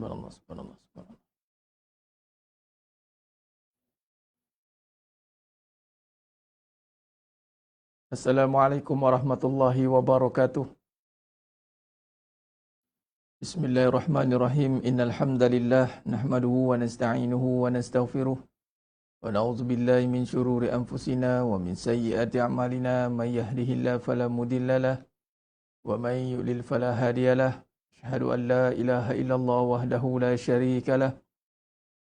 Subhanallah, subhanallah, subhanallah. Assalamualaikum warahmatullahi wabarakatuh. Bismillahirrahmanirrahim. Innal hamdalillah nahmaduhu wa nasta'inuhu wa nastaghfiruh wa na'udzu billahi min shururi anfusina wa min sayyiati a'malina. May yahdihillahu fala mudilla lahu wa may yudlil fala hadiya lahu. Asyhadu an la ilaha illallah wahdahu la syarika lahu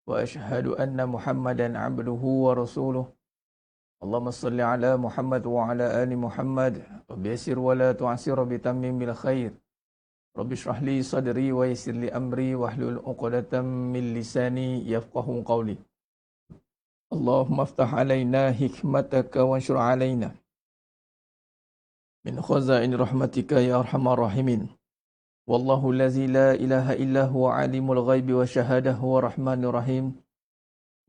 wa asyhadu anna Muhammadan 'abduhu wa rasuluh. Allahumma salli ala Muhammad wa ala ali Muhammad wa biyassir wa la tu'assir bi tammim bil khair. Rabbi shrah li sadri wa yassir li amri wahlul 'uqdatam min lisani yafqahu qawli. Allahumma aftah alaina hikmataka wa anshur alaina min khazain rahmatika ya arhamar rahimin. Wallahu allazi la ilaha illa huwa alimul ghaibi wa syahadah wa rahmanir rahim.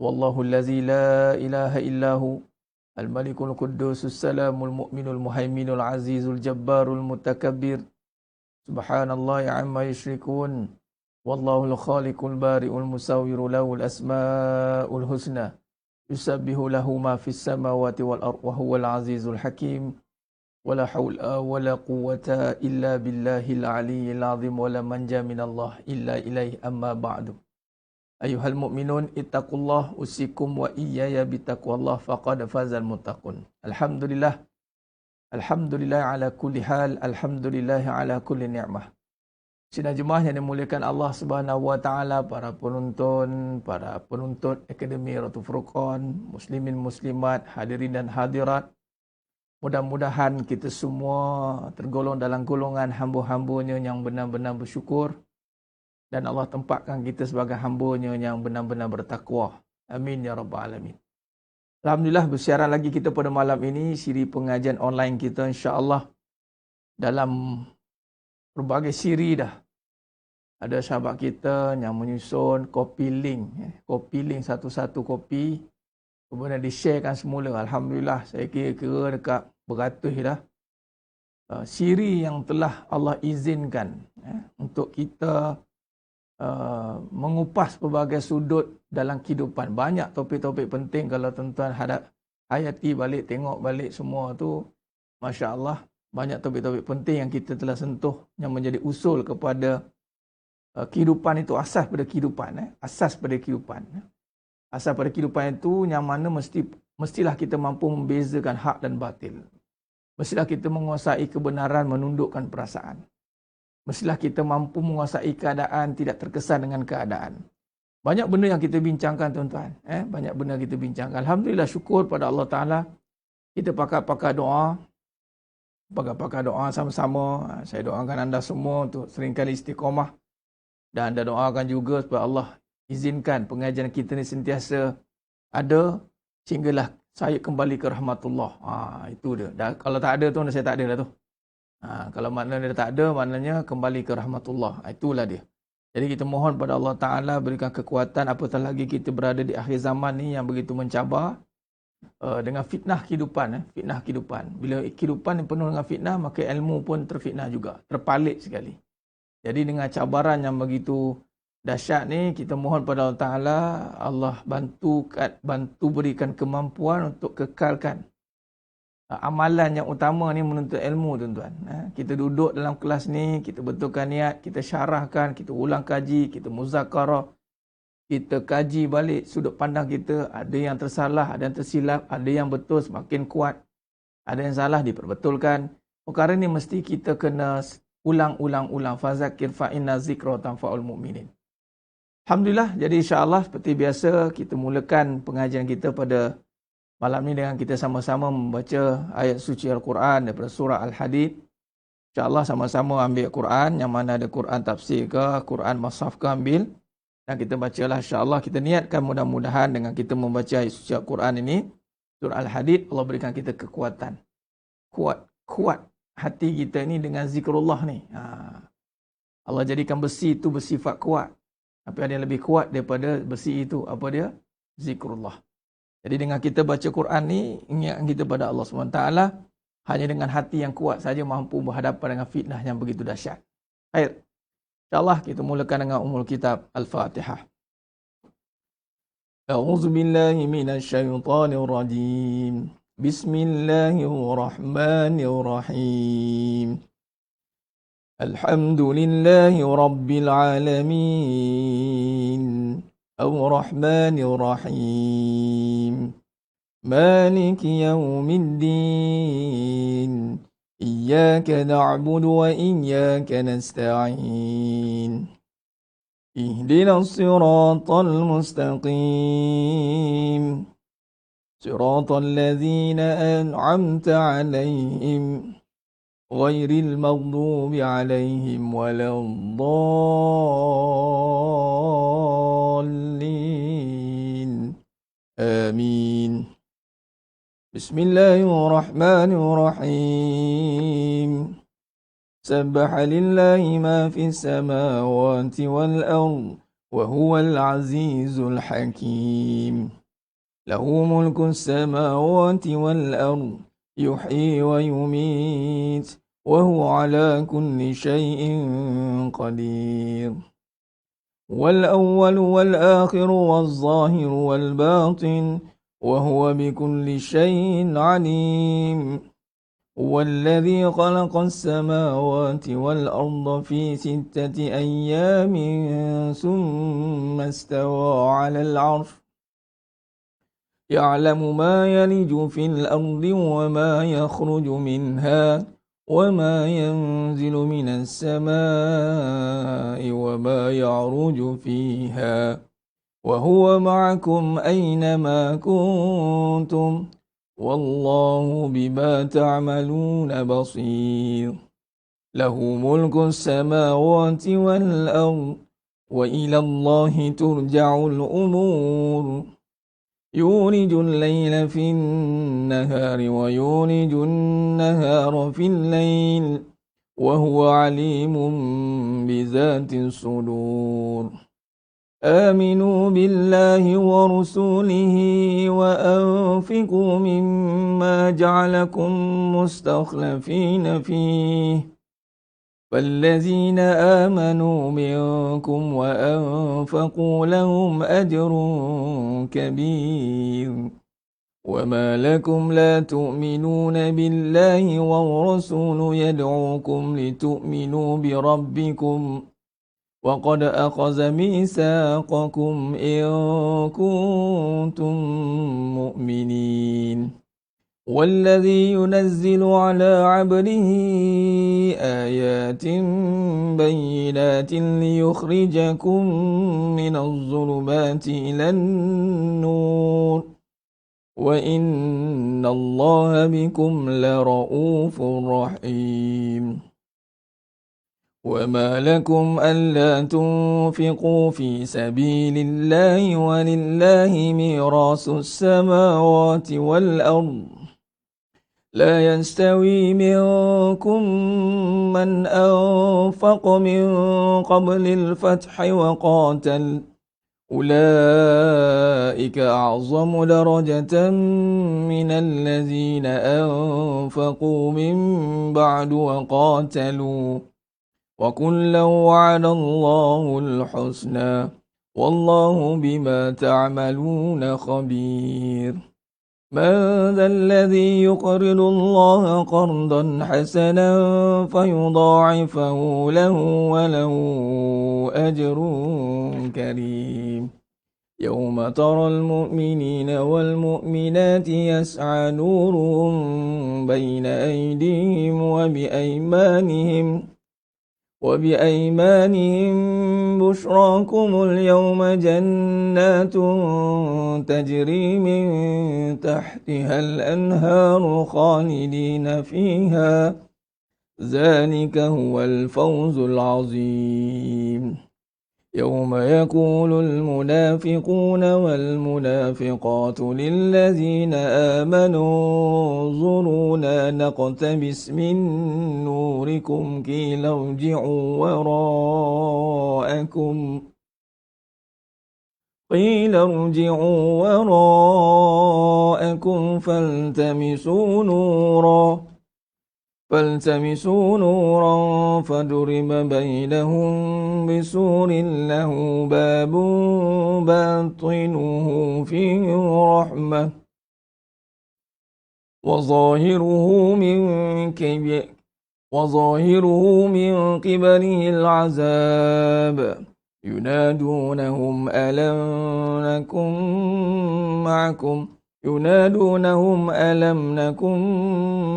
Wallahu allazi la ilaha illa hu al-malikul quddusus salamul mu'minul muhaiminul azizul jabbarul mutakabbir. Subhanallahi amma yushrikun. Wallahul khaliqul bari'ul musawwiru lahul asma'ul husna. Yusabbihu lahu ma fis samawati wal ardh wa huwal azizul hakim. Wala haula wala quwwata illa billahil aliyyil azim wala manja minallah illa ilaihi amma ba'du. Ayuhal mu'minun ittaqullah usikum wa iyaya bitaqwallah faqad fazal muttaqun. Alhamdulillah. Alhamdulillah ala kulli hal. Alhamdulillah ala kulli ni'mah. Sidang jemaah yang dimuliakan Allah Subhanahu wa taala, para penuntut Akademi Ratu Furqan, muslimin muslimat, hadirin dan hadirat. Mudah-mudahan kita semua tergolong dalam golongan hamba-hambanya yang benar-benar bersyukur. Dan Allah tempatkan kita sebagai hamba-Nya yang benar-benar bertakwa. Amin ya rabbal alamin. Alhamdulillah, bersiaran lagi kita pada malam ini siri pengajian online kita, insya-Allah dalam berbagai siri dah. Ada sahabat kita yang menyusun copy link satu-satu kopi, kemudian di-sharekan semula. Alhamdulillah, saya kira dekat beratus dah siri yang telah Allah izinkan untuk kita mengupas pelbagai sudut dalam kehidupan. Banyak topik-topik penting kalau tuan-tuan hayati balik, tengok balik semua tu, Masya Allah, banyak topik-topik penting yang kita telah sentuh yang menjadi usul kepada kehidupan itu, asas pada kehidupan. Asas pada kehidupan. Asas pada kehidupan itu yang mana mestilah kita mampu membezakan hak dan batil. Mestilah kita menguasai kebenaran, menundukkan perasaan. Mestilah kita mampu menguasai keadaan, tidak terkesan dengan keadaan. Banyak benda yang kita bincangkan, tuan-tuan. Banyak benda kita bincangkan. Alhamdulillah, syukur pada Allah Ta'ala. Kita pakar-pakar doa. Pakar-pakar doa sama-sama. Saya doakan anda semua untuk seringkali istiqamah. Dan anda doakan juga supaya Allah izinkan pengajian kita ni sentiasa ada sehinggalah saya kembali ke rahmatullah. Itu dia. Dan kalau tak ada tu, saya tak ada lah tu. Kalau maknanya dia tak ada, maknanya kembali ke rahmatullah. Itulah dia. Jadi kita mohon pada Allah Ta'ala berikan kekuatan, apatah lagi kita berada di akhir zaman ni yang begitu mencabar dengan fitnah kehidupan. Fitnah kehidupan. Bila kehidupan yang penuh dengan fitnah, maka ilmu pun terfitnah juga. Terpalit sekali. Jadi dengan cabaran yang begitu dahsyat ni, kita mohon pada Allah Ta'ala, Allah bantu berikan kemampuan untuk kekalkan amalan yang utama ni, menuntut ilmu, tuan-tuan. Kita duduk dalam kelas ni, kita betulkan niat, kita syarahkan, kita ulang kaji, kita muzakarah, kita kaji balik sudut pandang kita. Ada yang tersalah, ada yang tersilap, ada yang betul semakin kuat, ada yang salah diperbetulkan. Perkara ni mesti kita kena ulang-ulang. Fazakir fa inna zikra tanfa'ul mu'minin. Alhamdulillah, jadi insya-Allah seperti biasa kita mulakan pengajian kita pada malam ni dengan kita sama-sama membaca ayat suci Al-Quran daripada surah Al-Hadid. InsyaAllah sama-sama ambil Quran, yang mana ada Quran tafsir ke, Quran mushaf ke, ambil. Dan kita bacalah insyaAllah. Kita niatkan mudah-mudahan dengan kita membaca ayat suci Al-Quran ini, surah Al-Hadid, Allah berikan kita kekuatan. Kuat hati kita ni dengan zikrullah ni. Allah jadikan besi itu bersifat kuat. Tapi ada yang lebih kuat daripada besi itu. Apa dia? Zikrullah. Jadi dengan kita baca Quran ni, ingatkan kita pada Allah SWT, hanya dengan hati yang kuat saja mampu berhadapan dengan fitnah yang begitu dahsyat. Baik. InsyaAllah kita mulakan dengan umul kitab Al-Fatihah. A'udzu billahi minasyaitonir rajim. Bismillahirrahmanirrahim. Alhamdulillahi rabbil alamin. Ar-Rahmanir Rahim. Maliki yaumiddin. Iyyaka na'budu wa iyyaka nasta'in. Ihdinas siratal mustaqim. Siratal ladzina an'amta 'alaihim ghairil maghdubi 'alaihim waladdallin. Amin. Bismillahirrahmanirrahim. Sabbaha lillahi ma fis samawati wal ard wa huwal azizul hakim. Lahu mulkus samawati wal ard yuhyi wa yumit wa huwa ala kulli shay'in qadir. Wal awwal wal akhir wal zahir wal batin وهو بكل شيء عليم. هو الذي خلق السماوات والأرض في 6 أيام ثم استوى على العرش يعلم ما يلج في الأرض وما يخرج منها وما ينزل من السماء وما يعرج فيها وهو معكم أينما كنتم والله بما تعملون بصير. له ملك السماوات والأرض وإلى الله ترجع الأمور. يولج الليل في النهار ويولج النهار في الليل وهو عليم بذات الصدور. آمنوا بالله ورسوله وأنفقوا مما جعلكم مستخلفين فيه فالذين آمنوا منكم وأنفقوا لهم أجر كبير. وما لكم لا تؤمنون بالله والرسول يدعوكم لتؤمنوا بربكم وقد أخذ ميثاقكم إن كنتم مؤمنين. والذي ينزل على عبده آيات بينات ليخرجكم من الظلمات إلى النور وإن الله بكم لرؤوف رحيم. وما لكم ألا تنفقوا في سبيل الله ولله ميراث السماوات والأرض لا يستوي منكم من أنفق من قبل الفتح وقاتل أولئك أعظم درجة من الذين أنفقوا من بعد وقاتلوا وكلا وعد الله الحسنى والله بما تعملون خبير. من ذا الذي يقرض الله قرضا حسنا فيضاعفه له وله أجر كريم. يوم ترى المؤمنين والمؤمنات يسعى نورهم بين أيديهم وبأيمانهم بشراكم اليوم جنات تجري من تحتها الأنهار خالدين فيها ذلك هو الفوز العظيم. يوم يقول المنافقون والمنافقات للذين آمنوا انظرونا نقتبس من نوركم قيل ارجعوا وراءكم فالتمسوا نورا فالتمسوا نورا فضرب بينهم بسور له باب باطنه فيه رحمة وظاهره من قبله العذاب ينادونهم ألم نكن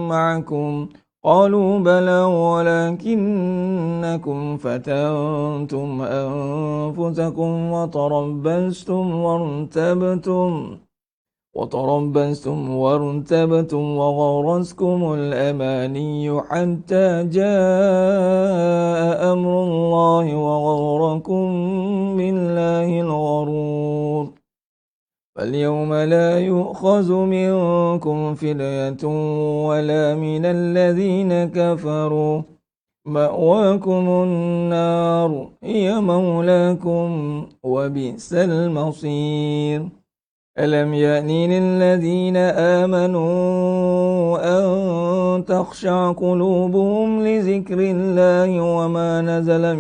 معكم قالوا بلى ولكنكم فتنتم أنفسكم وتربصتم وارتبتم وغرسكم الأماني حتى جاء أمر الله وغركم بالله الغرور فاليوم لا يؤخذ منكم فدية ولا من الذين كفروا مأواكم النار هي مولاكم وبئس المصير ألم يأن للذين آمنوا أن تخشع قلوبهم لذكر الله وما نزل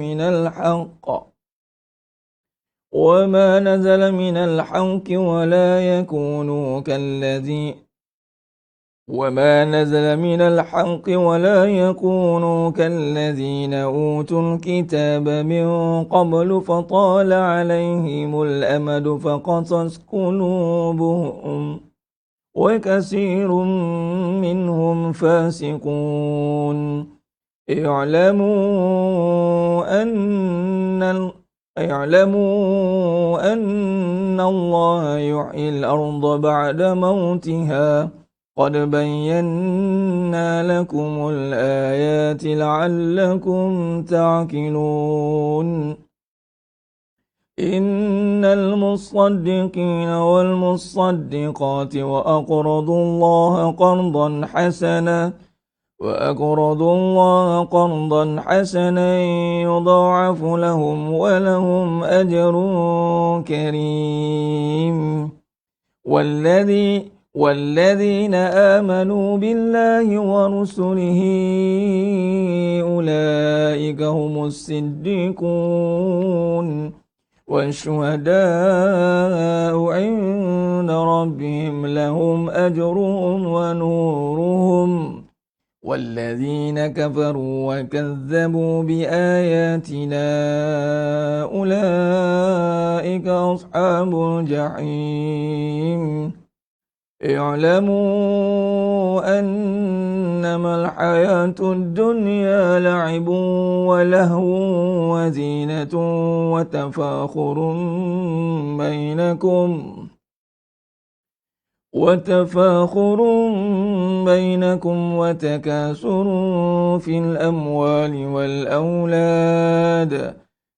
من الحق ولا يكونوا كالذين أوتوا الكتاب من قبل فطال عليهم الأمد فقست قلوبهم وكثير منهم فاسقون اعلموا أن الله يحيي الأرض بعد موتها قد بينا لكم الآيات لعلكم تعقلون إن المصدقين والمصدقات وأقرضوا الله قرضا حسنا يضاعف لهم ولهم أجر كريم والذين آمنوا بالله ورسله أولئك هم الصديقون والشهداء عند ربهم لهم أجرهم ونورهم والذين كفروا وكذبوا بآياتنا أولئك أصحاب الجحيم اعلموا أنما الحياة الدنيا لعب ولهو وزينة وتفاخر بينكم وتكاثر في الأموال والأولاد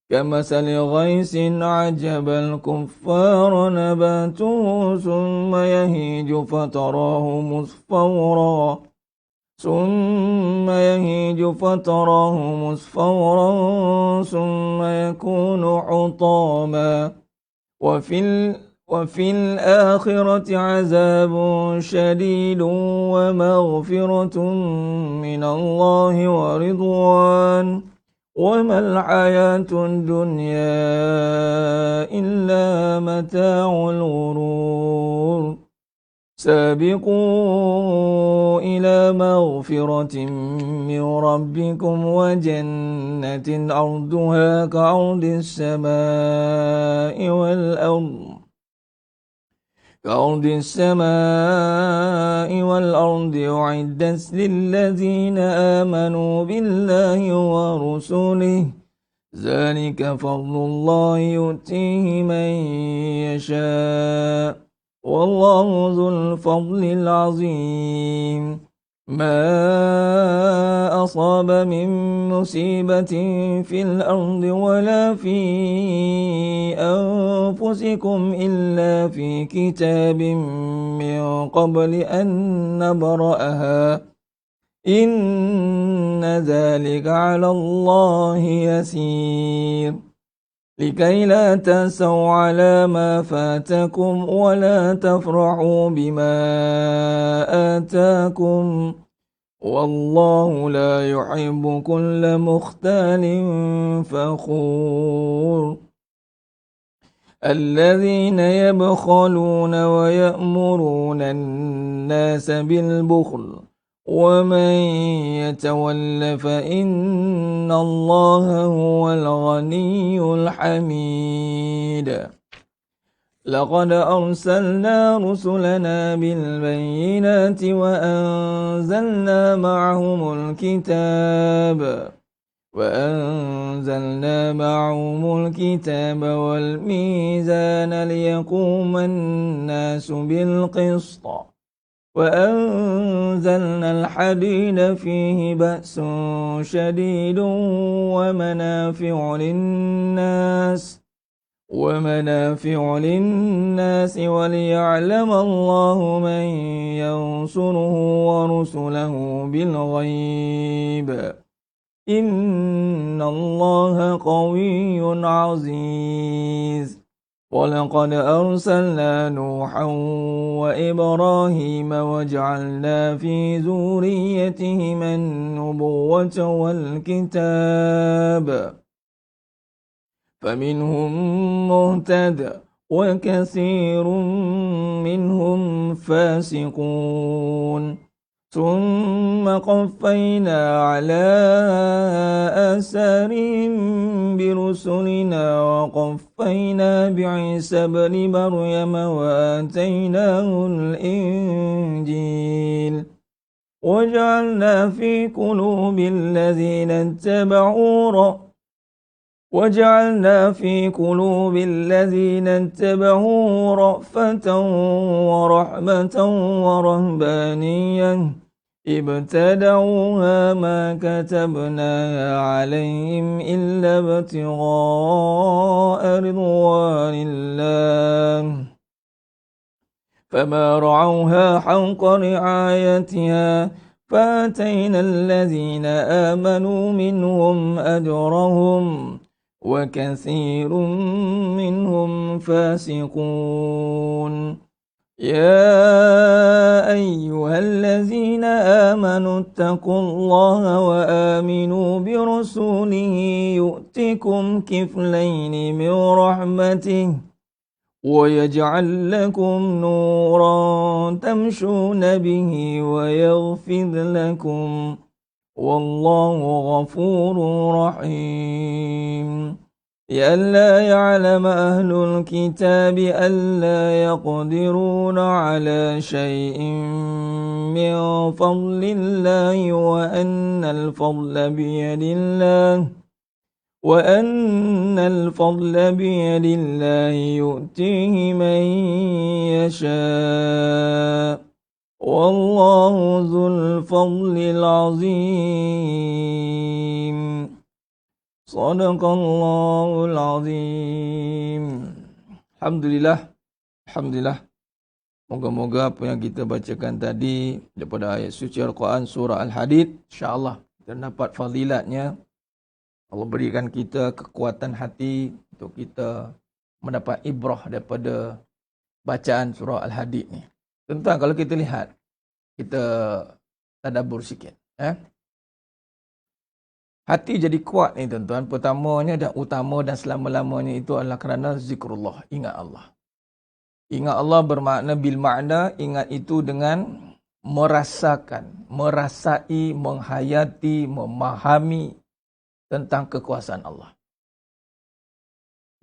كمثل غيث عجب الكفار نباته ثم يهيج فتراه مصفرا ثم يكون حطاما وفي الآخرة عذاب شديد ومغفرة من الله ورضوان وما الحياة الدنيا إلا متاع الغرور سابقوا إلى مغفرة من ربكم وجنة عرضها كعرض السماء والأرض أعدت للذين آمنوا بالله ورسله ذلك فضل الله يؤتيه من يشاء والله ذو الفضل العظيم ما أصاب من مصيبة في الأرض ولا في أنفسكم إلا في كتاب من قبل أن نبرأها إن ذلك على الله يسير لكي لا تأسوا على ما فاتكم ولا تفرحوا بما آتاكم Wallahu la yuhibbu kulla mukhtalin fakhur. الذين يبخلون ويأمرون الناس بالبخل ومن يتول فإن الله هو الغني الحميد. لقد أرسلنا رسلنا بالبينات وأنزلنا معهم الكتاب والميزان ليقوم الناس بالقسط وأنزلنا الحديد فيه بأس شديد ومنافع للناس وليعلم الله من ينصره ورسله بالغيب إن الله قوي عزيز. ولقد أرسلنا نوحا وإبراهيم وجعلنا في ذريتهما النبوة والكتاب فمنهم مهتد وكثير منهم فاسقون. ثم قفينا على آثارهم برسلنا وقفينا بعيسى ابن مريم وآتيناه الإنجيل وجعلنا في قلوب الذين اتبعوه رأفة ورحمة ورهبانية ابتدعوها ما كتبناها عليهم إلا ابتغاء رضوان الله فما رعوها حق رعايتها فآتينا الذين آمنوا منهم أجرهم وكثير منهم فاسقون. يا أيها الذين آمنوا اتقوا الله وآمنوا برسوله يؤتكم كفلين من رحمته ويجعل لكم نورا تمشون به ويغفر لكم والله غفور رحيم. لئلا يعلم أهل الكتاب ألا يقدرون على شيء من فضل الله وأن الفضل بيد الله يؤتيه من يشاء والله ذو الفضل العظيم. Sadaqallahul azim. Alhamdulillah. Moga-moga apa yang kita bacakan tadi daripada ayat suci Al-Quran surah Al-Hadid, insya-Allah kita dapat fadilatnya. Allah berikan kita kekuatan hati untuk kita mendapat ibrah daripada bacaan surah Al-Hadid ni. Tuan-tuan, kalau kita lihat, kita tadabbur sikit. Hati jadi kuat ni tuan-tuan. Pertamanya dan utama dan selama-lamanya itu adalah kerana zikrullah. Ingat Allah. Ingat Allah bermakna bil makna, ingat itu dengan merasakan, merasai, menghayati, memahami tentang kekuasaan Allah.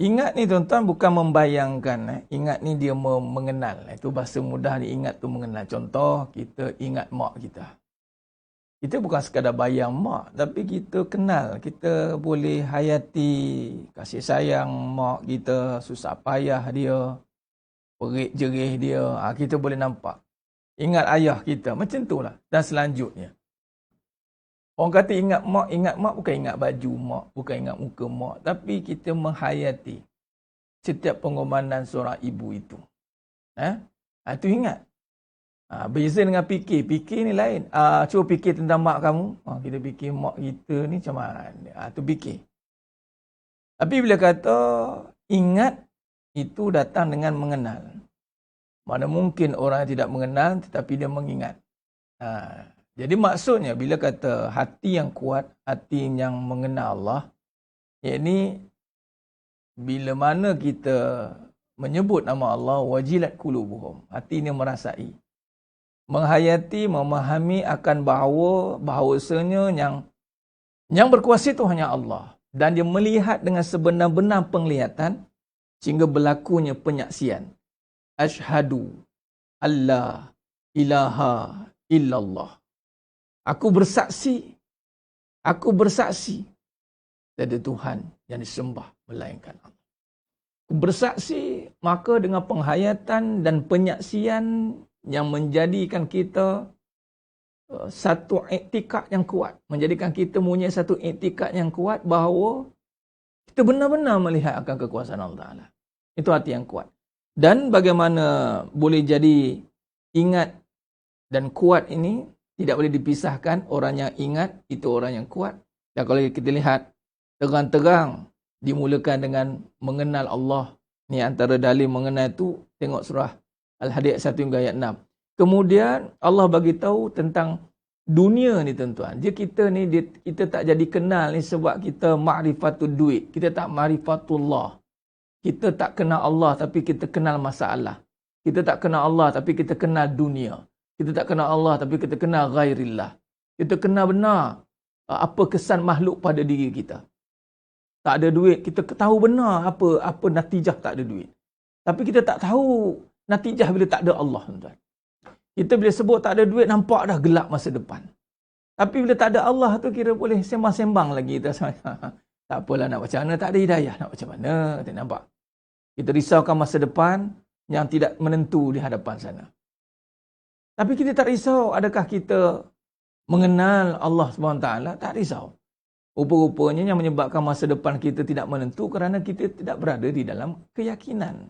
Ingat ni tuan-tuan bukan membayangkan. Ingat ni dia mengenal. Itu bahasa mudah ni, ingat tu mengenal. Contoh, kita ingat mak kita. Kita bukan sekadar bayang mak, tapi kita kenal. Kita boleh hayati kasih sayang mak kita, susah payah dia, perik jerih dia. Kita boleh nampak. Ingat ayah kita, macam itulah. Dan selanjutnya. Orang kata ingat mak bukan ingat baju mak, bukan ingat muka mak. Tapi kita menghayati setiap pengorbanan seorang ibu itu. Itu ingat. Beza dengan fikir. Fikir ni lain. Cuba fikir tentang mak kamu. Kita fikir mak kita ni macam mana. Itu fikir. Tapi bila kata ingat, itu datang dengan mengenal. Mana mungkin orang yang tidak mengenal tetapi dia mengingat. Jadi maksudnya bila kata hati yang kuat, hati yang mengenal Allah, yakni bila mana kita menyebut nama Allah, wajilat qulubuhum, hati ini merasai, menghayati, memahami akan bahawasanya yang berkuasa itu hanya Allah, dan dia melihat dengan sebenar-benar penglihatan sehingga berlakunya penyaksian. Asyhadu alla ilaha illallah. Aku bersaksi tiada Tuhan yang disembah melainkan Allah. Aku bersaksi, maka dengan penghayatan dan penyaksian yang menjadikan kita satu iktikad yang kuat, menjadikan kita punya satu iktikad yang kuat bahawa kita benar-benar melihat akan kekuasaan Allah Ta'ala. Itu hati yang kuat. Dan bagaimana boleh jadi ingat dan kuat ini tidak boleh dipisahkan. Orang yang ingat itu orang yang kuat. Dan kalau kita lihat terang-terang dimulakan dengan mengenal Allah. Ni antara dalil mengenal itu, tengok surah Al-Hadid 1 hingga ayat 6. Kemudian Allah bagi tahu tentang dunia ni tuan-tuan. Kita tak jadi kenal ni sebab kita ma'rifatul duit. Kita tak ma'rifatullah. Kita tak kenal Allah tapi kita kenal masalah. Kita tak kenal Allah tapi kita kenal dunia. Kita tak kenal Allah tapi kita kenal ghairillah. Kita kenal benar apa kesan makhluk pada diri kita. Tak ada duit, kita tahu benar apa natijah tak ada duit. Tapi kita tak tahu natijah bila tak ada Allah, tuan-tuan. Kita bila sebut tak ada duit, nampak dah gelap masa depan. Tapi bila tak ada Allah tu, kira boleh sembang-sembang lagi. Tak apalah nak macam mana, tak ada hidayah nak macam mana. Tak nampak. Kita risaukan masa depan yang tidak menentu di hadapan sana. Tapi kita tak risau, adakah kita mengenal Allah SWT? Tak risau. Rupa-rupanya yang menyebabkan masa depan kita tidak menentu kerana kita tidak berada di dalam keyakinan.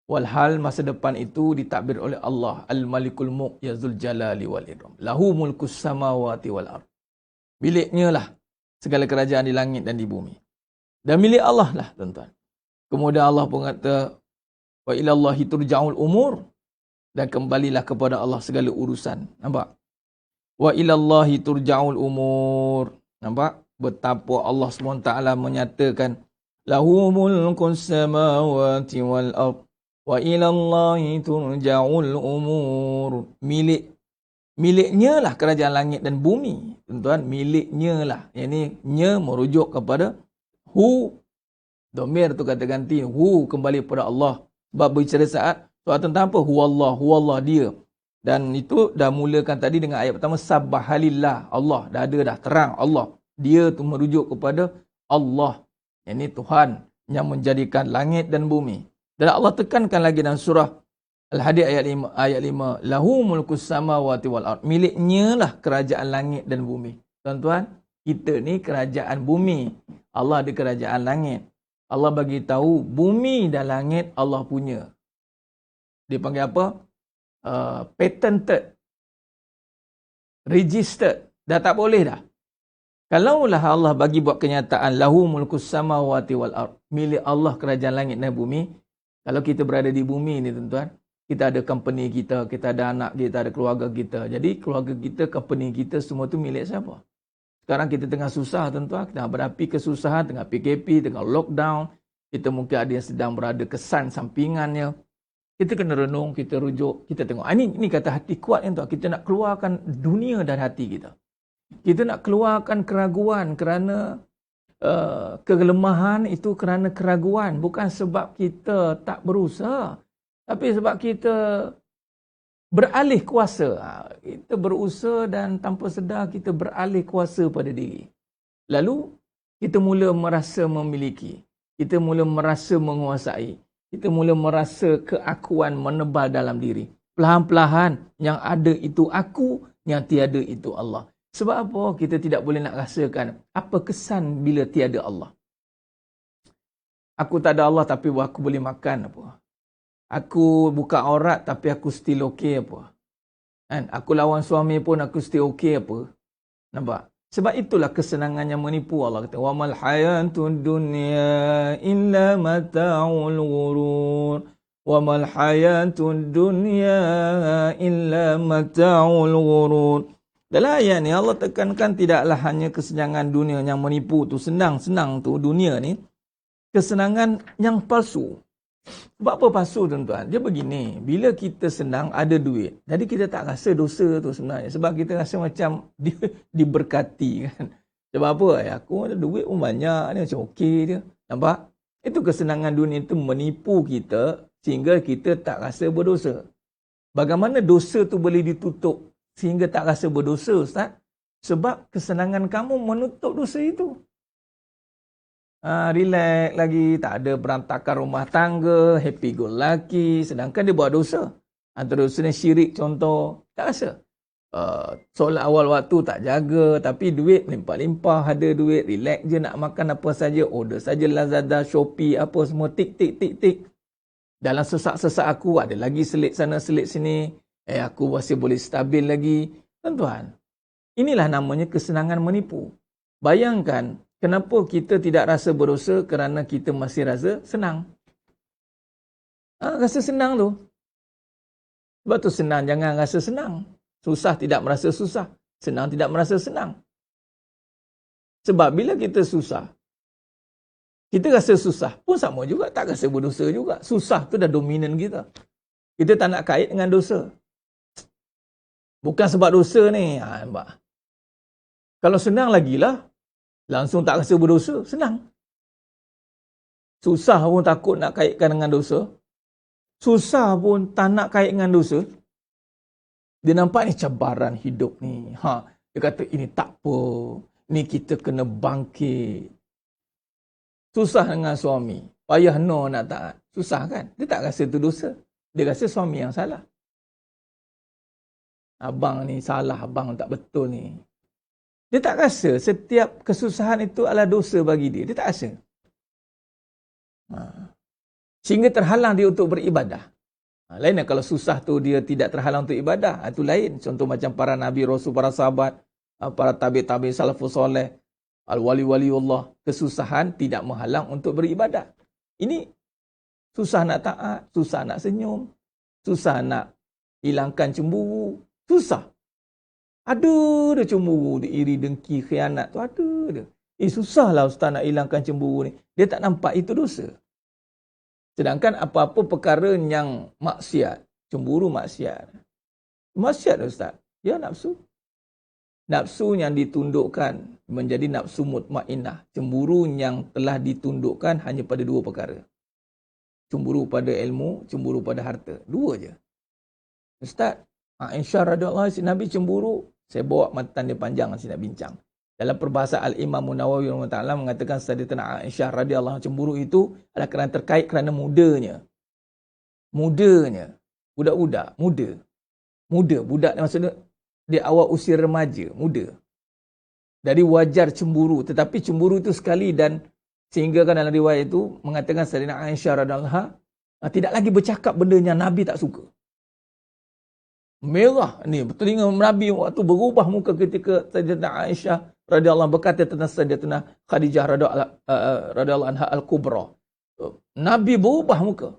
Walhal masa depan itu ditakbir oleh Allah, Al-Malikul Mulk ya Dzul Jalali wal Ikram. Lahu mulkus samawati wal ard. Miliknya lah segala kerajaan di langit dan di bumi. Dan milik Allah lah, tuan-tuan. Kemudian Allah pun kata, wa ilallahi turja'ul umur. Dan kembalilah kepada Allah segala urusan. Nampak? Wa ilallahi turja'ul umur. Nampak? Betapa Allah SWT menyatakan, lahu mulkus samawati wal ard. Wa ilallahi turja'ul umur. Miliknya lah kerajaan langit dan bumi. Tuan-tuan, miliknya lah. Yang ni, nya merujuk kepada hu. Domir tu kata ganti. Hu kembali kepada Allah. Sebab berbicara saat, soal tentang apa? Huwallah dia. Dan itu dah mulakan tadi dengan ayat pertama. Sabbahalillah. Allah. Dah ada dah terang. Allah. Dia tu merujuk kepada Allah. Yang ni Tuhan yang menjadikan langit dan bumi. Dan Allah tekankan lagi dalam surah Al-Hadid ayat 5. Lahu mulkus samawati wal ard. Miliknya lah kerajaan langit dan bumi. Tuan-tuan, kita ni kerajaan bumi. Allah ada kerajaan langit. Allah bagi tahu bumi dan langit Allah punya. Dia panggil apa? Patented. Registered. Dah tak boleh dah. Kalaulah Allah bagi buat kenyataan lahu mulkus samawati wal ard. Milik Allah kerajaan langit dan bumi. Kalau kita berada di bumi ni tuan-tuan, kita ada company kita, kita ada anak kita, ada keluarga kita. Jadi keluarga kita, company kita, semua tu milik siapa? Sekarang kita tengah susah tuan-tuan, kita berhadapi kesusahan, tengah PKP, tengah lockdown. Kita mungkin ada yang sedang berada kesan sampingannya. Kita kena renung, kita rujuk, kita tengok. Ini kata hati kuat yang tuan. Kita nak keluarkan dunia dari hati kita. Kita nak keluarkan keraguan kerana kegelemahan itu kerana keraguan. Bukan sebab kita tak berusaha. Tapi sebab kita beralih kuasa. Kita berusaha dan tanpa sedar kita beralih kuasa pada diri. Lalu kita mula merasa memiliki. Kita mula merasa menguasai. Kita mula merasa keakuan menebal dalam diri. Perlahan-lahan yang ada itu aku, yang tiada itu Allah. Sebab apa kita tidak boleh nak rasakan apa kesan bila tiada Allah? Aku tak ada Allah tapi aku boleh makan apa? Aku buka aurat tapi aku still okay apa? Kan? Aku lawan suami pun aku still okay apa? Nampak? Sebab itulah kesenangan yang menipu. Allah kata, wa mal hayatud dunya illa mata'ul ghurur. Wa mal hayatud dunya illa mata'ul ghurur. Dalam ayat ni Allah tekankan tidaklah hanya kesenangan dunia yang menipu tu, senang-senang tu dunia ni, kesenangan yang palsu. Sebab apa palsu tuan-tuan? Dia begini, bila kita senang ada duit, jadi kita tak rasa dosa tu sebenarnya. Sebab kita rasa macam diberkati kan. Sebab apa? Aku ada duit pun banyak ni, macam okey dia. Nampak? Itu kesenangan dunia itu menipu kita sehingga kita tak rasa berdosa. Bagaimana dosa tu boleh ditutup sehingga tak rasa berdosa, Ustaz? Sebab kesenangan kamu menutup dosa itu. Relax lagi, tak ada berantakan rumah tangga, happy go lucky, sedangkan dia buat dosa. Antara dosa ni syirik contoh, tak rasa. Solat awal waktu tak jaga, tapi duit limpah-limpah, ada duit, relax je nak makan apa saja, order saja Lazada, Shopee, apa semua, tik, tik, tik, tik. Dalam sesak-sesak aku, ada lagi selit sana, selit sini, aku masih boleh stabil lagi. Tuan-tuan, inilah namanya kesenangan menipu. Bayangkan, kenapa kita tidak rasa berdosa kerana kita masih rasa senang. Rasa senang tu. Sebab tu senang, jangan rasa senang. Susah tidak merasa susah. Senang tidak merasa senang. Sebab bila kita susah, kita rasa susah pun sama juga, tak rasa berdosa juga. Susah tu dah dominan kita. Kita tak nak kait dengan dosa. Bukan sebab dosa ni. Nampak. Kalau senang lagilah, langsung tak rasa berdosa, senang. Susah pun takut nak kaitkan dengan dosa. Susah pun tak nak kait dengan dosa. Dia nampak ni cabaran hidup ni. Dia kata ini tak apa. Ni kita kena bangkit. Susah dengan suami. Payah no nak taat. Susah kan? Dia tak rasa tu dosa. Dia rasa suami yang salah. Abang ni salah, abang tak betul ni. Dia tak rasa setiap kesusahan itu adalah dosa bagi dia. Dia tak rasa. Sehingga terhalang dia untuk beribadah. Lainnya kalau susah tu dia tidak terhalang untuk ibadah. Itu lain. Contoh macam para Nabi, Rasul, para sahabat, para tabi'-tabi' salafus soleh, al-wali-wali Allah. Kesusahan tidak menghalang untuk beribadah. Ini susah nak taat, susah nak senyum, susah nak hilangkan cemburu. Susah. Ada dia cemburu, dia iri, dengki, khianat tu ada dia. Susahlah ustaz nak hilangkan cemburu ni. Dia tak nampak itu dosa. Sedangkan apa-apa perkara yang maksiat, cemburu maksiat. Maksiat ustaz, ya nafsu. Nafsu yang ditundukkan menjadi nafsu mutmainnah. Cemburu yang telah ditundukkan hanya pada dua perkara. Cemburu pada ilmu, cemburu pada harta. Dua je. Ustaz, Aisyah radhiyallahu anha, Nabi cemburu. Saya bawa matan dia panjang nanti nak bincang. Dalam perbahasan Al-Imam Nawawi rahimahullah mengatakan Sayyidatina Aisyah radhiyallahu anha cemburu itu adalah kerana terkait kerana mudanya. Mudanya. Budak-budak, muda. Muda, budak maksudnya dia awal usia remaja, muda. Dari wajar cemburu, tetapi cemburu itu sekali dan sehingga kan dalam riwayat itu mengatakan Sayyidatina Aisyah radhiyallahu anha tidak lagi bercakap benda yang Nabi tak suka. Merah ni telinga Nabi waktu berubah muka ketika Sayyidatina Aisyah radhiyallahu anha berkata tentang Sayyidatina Khadijah radhiyallahu anha al-Kubra. Nabi berubah muka.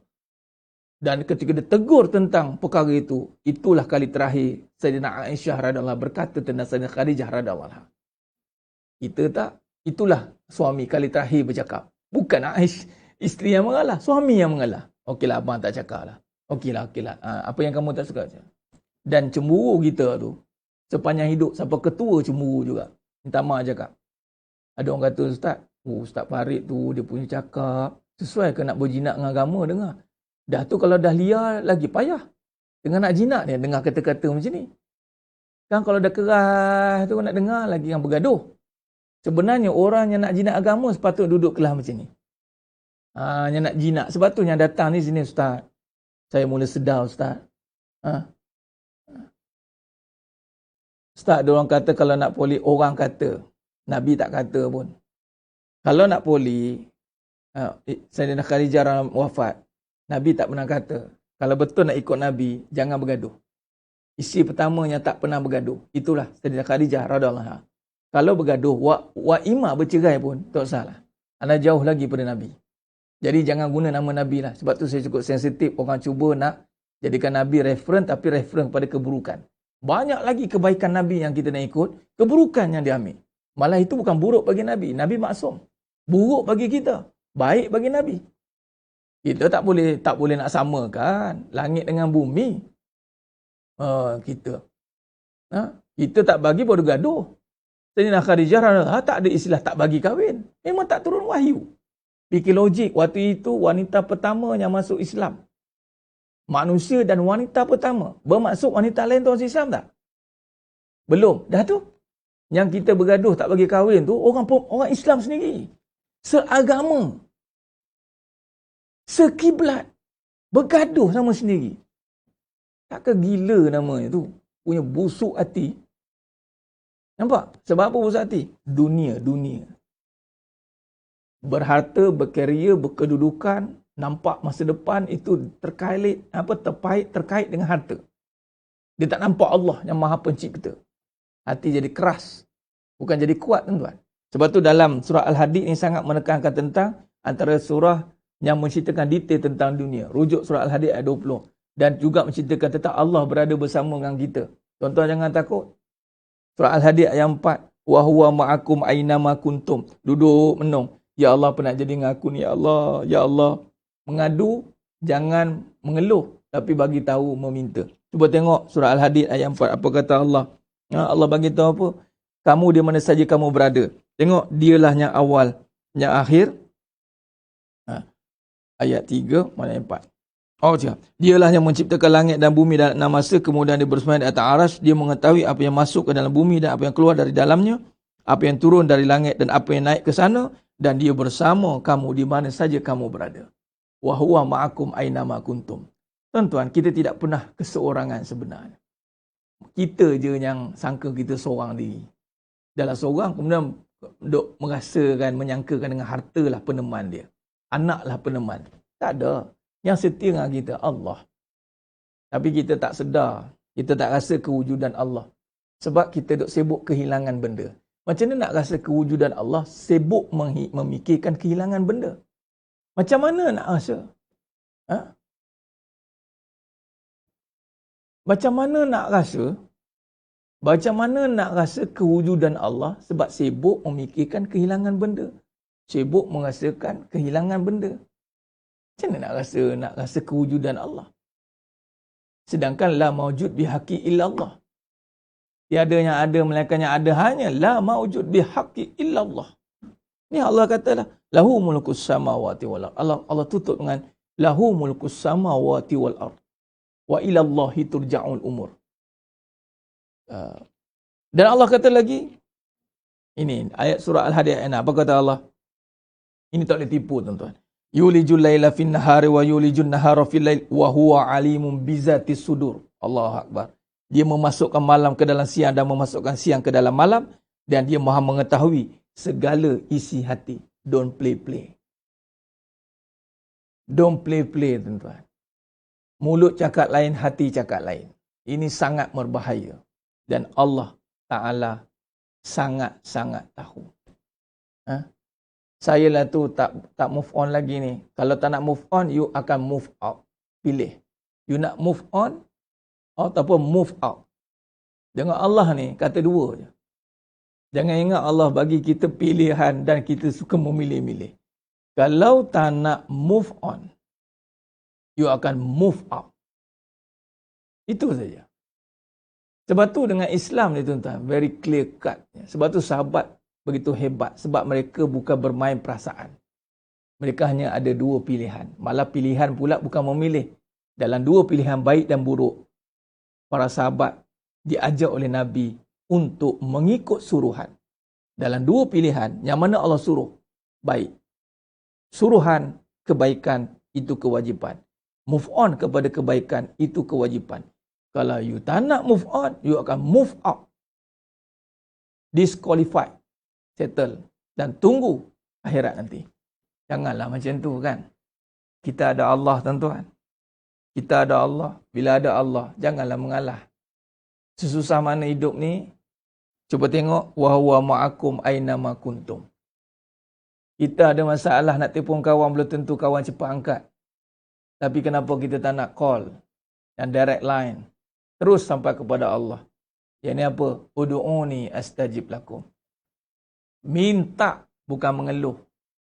Dan ketika dia tegur tentang perkara itu, itulah kali terakhir Sayyidatina Aisyah radhiyallahu anha berkata tentang Sayyidatina Khadijah radhiyallahu anha. Kita tak, itulah suami kali terakhir bercakap. Bukan Aisyah isteri yang mengalah, suami yang mengalah. Okeylah abang tak cakap lah. Okeylah. Apa yang kamu tak suka? Dan cemburu kita tu sepanjang hidup sampai ketua cemburu juga. Minta maaf cakap. Ada orang kata Ustaz Farid tu dia punya cakap sesuai ke nak berjinak dengan agama dengar. Dah tu kalau dah liar lagi payah. Dengan nak jinak dia dengar kata-kata macam ni. Kan kalau dah keras tu nak dengar lagi yang bergaduh. Sebenarnya orang yang nak jinak agama sepatutnya duduk kelas macam ni. Yang nak jinak sepatutnya datang ni sini Ustaz. Saya mula sedar Ustaz. Ustaz, dia orang kata kalau nak poli, orang kata. Nabi tak kata pun. Kalau nak poli, Sayyidatina Khadijah wafat. Nabi tak pernah kata. Kalau betul nak ikut Nabi, jangan bergaduh. Isteri pertamanya tak pernah bergaduh. Itulah Sayyidatina Khadijah radhiyallahu anha. Kalau bergaduh, wa ima bercerai pun, tak salah. Anda jauh lagi pada Nabi. Jadi jangan guna nama Nabi lah. Sebab tu saya cukup sensitif. Orang cuba nak jadikan Nabi referen, tapi referen kepada keburukan. Banyak lagi kebaikan Nabi yang kita nak ikut, keburukan yang diambil. Malah itu bukan buruk bagi Nabi. Nabi maksum. Buruk bagi kita, baik bagi Nabi. Kita tak boleh nak samakan langit dengan bumi. Kita tak bagi baru gaduh. Sayyidina Khadijah tak ada istilah tak bagi kahwin. Memang tak turun wahyu. Fikir logik, waktu itu wanita pertama yang masuk Islam. Manusia dan wanita pertama. Bermaksud wanita lain tu orang Islam tak? Belum. Dah tu. Yang kita bergaduh tak bagi kahwin tu, orang Islam sendiri. Seagama. Sekiblat. Bergaduh sama sendiri. Takkan gila namanya tu. Punya busuk hati. Nampak? Sebab apa busuk hati? Dunia. Berharta, berkarier, berkedudukan, nampak masa depan itu terkait dengan harta. Dia tak nampak Allah yang Maha Pencipta. Hati jadi keras. Bukan jadi kuat, tuan-tuan. Sebab tu dalam surah Al-Hadid ni sangat menekankan tentang antara surah yang menceritakan detail tentang dunia. Rujuk surah Al-Hadid ayat 20. Dan juga menceritakan tentang Allah berada bersama dengan kita. Tuan-tuan jangan takut. Surah Al-Hadid ayat 4. Wa huwa ma'akum aynama kuntum. Duduk menung. Ya Allah, pernah jadi dengan aku ni. Ya Allah, ya Allah. Mengadu, jangan mengeluh, tapi bagi tahu, meminta. Cuba tengok surah Al-Hadid ayat 4. Apa kata Allah? Allah bagi tahu apa? Kamu di mana saja kamu berada. Tengok, dialah yang awal, yang akhir. Ayat 3, mana ayat 4. Dialah yang menciptakan langit dan bumi dalam 6 masa, kemudian dia bersemayam di atas arsy. Dia mengetahui apa yang masuk ke dalam bumi dan apa yang keluar dari dalamnya, apa yang turun dari langit dan apa yang naik ke sana, dan dia bersama kamu di mana saja kamu berada. Wa huwa ma'akum aynama kuntum. Tuan-tuan, kita tidak pernah keseorangan sebenarnya. Kita je yang sangka kita seorang diri. Dalam seorang, kemudian duk merasakan, menyangkakan dengan harta lah peneman dia. Anak lah peneman. Tak ada. Yang setia dengan kita, Allah. Tapi kita tak sedar. Kita tak rasa kewujudan Allah. Sebab kita duk sibuk kehilangan benda. Macam mana nak rasa kewujudan Allah, sibuk memikirkan kehilangan benda? Macam mana nak rasa? Macam mana nak rasa? Macam mana nak rasa kewujudan Allah sebab sibuk memikirkan kehilangan benda? Sibuk merasakan kehilangan benda. Macam mana nak rasa kewujudan Allah? Sedangkan la maujud bihaqi illallah. Tiada yang ada melainkan yang ada hanya la maujud bihaqi illallah. Ni Allah katalah lahu mulkus samawati wal ard. Allah tutup dengan lahu mulkus samawati wal ard. Wa ilallahi turja'ul umur. Dan Allah kata lagi, ini ayat surah Al-Hadid ayat 6. Apa kata Allah? Ini tak boleh tipu, tuan-tuan. Yulijul laila fin nahari wa yulijun nahara fil lail wa huwa alimun bizatis sudur. Allahu akbar. Dia memasukkan malam ke dalam siang dan memasukkan siang ke dalam malam, dan dia Maha mengetahui segala isi hati. Don't play. Don't play, tuan-tuan. Mulut cakap lain, hati cakap lain. Ini sangat berbahaya. Dan Allah Ta'ala sangat-sangat tahu. Saya lah tu tak move on lagi ni. Kalau tak nak move on, you akan move out. Pilih. You nak move on ataupun move out. Dengan Allah ni, kata dua je. Jangan ingat Allah bagi kita pilihan dan kita suka memilih-milih. Kalau tak nak move on, you akan move out. Itu saja. Sebab tu dengan Islam ni, tuan-tuan, very clear cut. Sebab tu sahabat begitu hebat. Sebab mereka bukan bermain perasaan. Mereka hanya ada dua pilihan. Malah pilihan pula bukan memilih. Dalam dua pilihan baik dan buruk, para sahabat diajar oleh Nabi untuk mengikut suruhan. Dalam dua pilihan, yang mana Allah suruh? Baik. Suruhan kebaikan, itu kewajipan. Move on kepada kebaikan, itu kewajipan. Kalau you tak nak move on, you akan move out. Disqualified. Settle. Dan tunggu akhirat nanti. Janganlah macam tu kan. Kita ada Allah, tuan-tuan. Kita ada Allah. Bila ada Allah, janganlah mengalah. Sesusah mana hidup ni, cuba tengok. Wa huwa ma'akum aynama kuntum. Kita ada masalah nak telefon kawan, belum tentu kawan cepat angkat. Tapi kenapa kita tak nak call dan direct line? Terus sampai kepada Allah. Yang ni apa? Ud'uni astajib lakum. Minta, bukan mengeluh.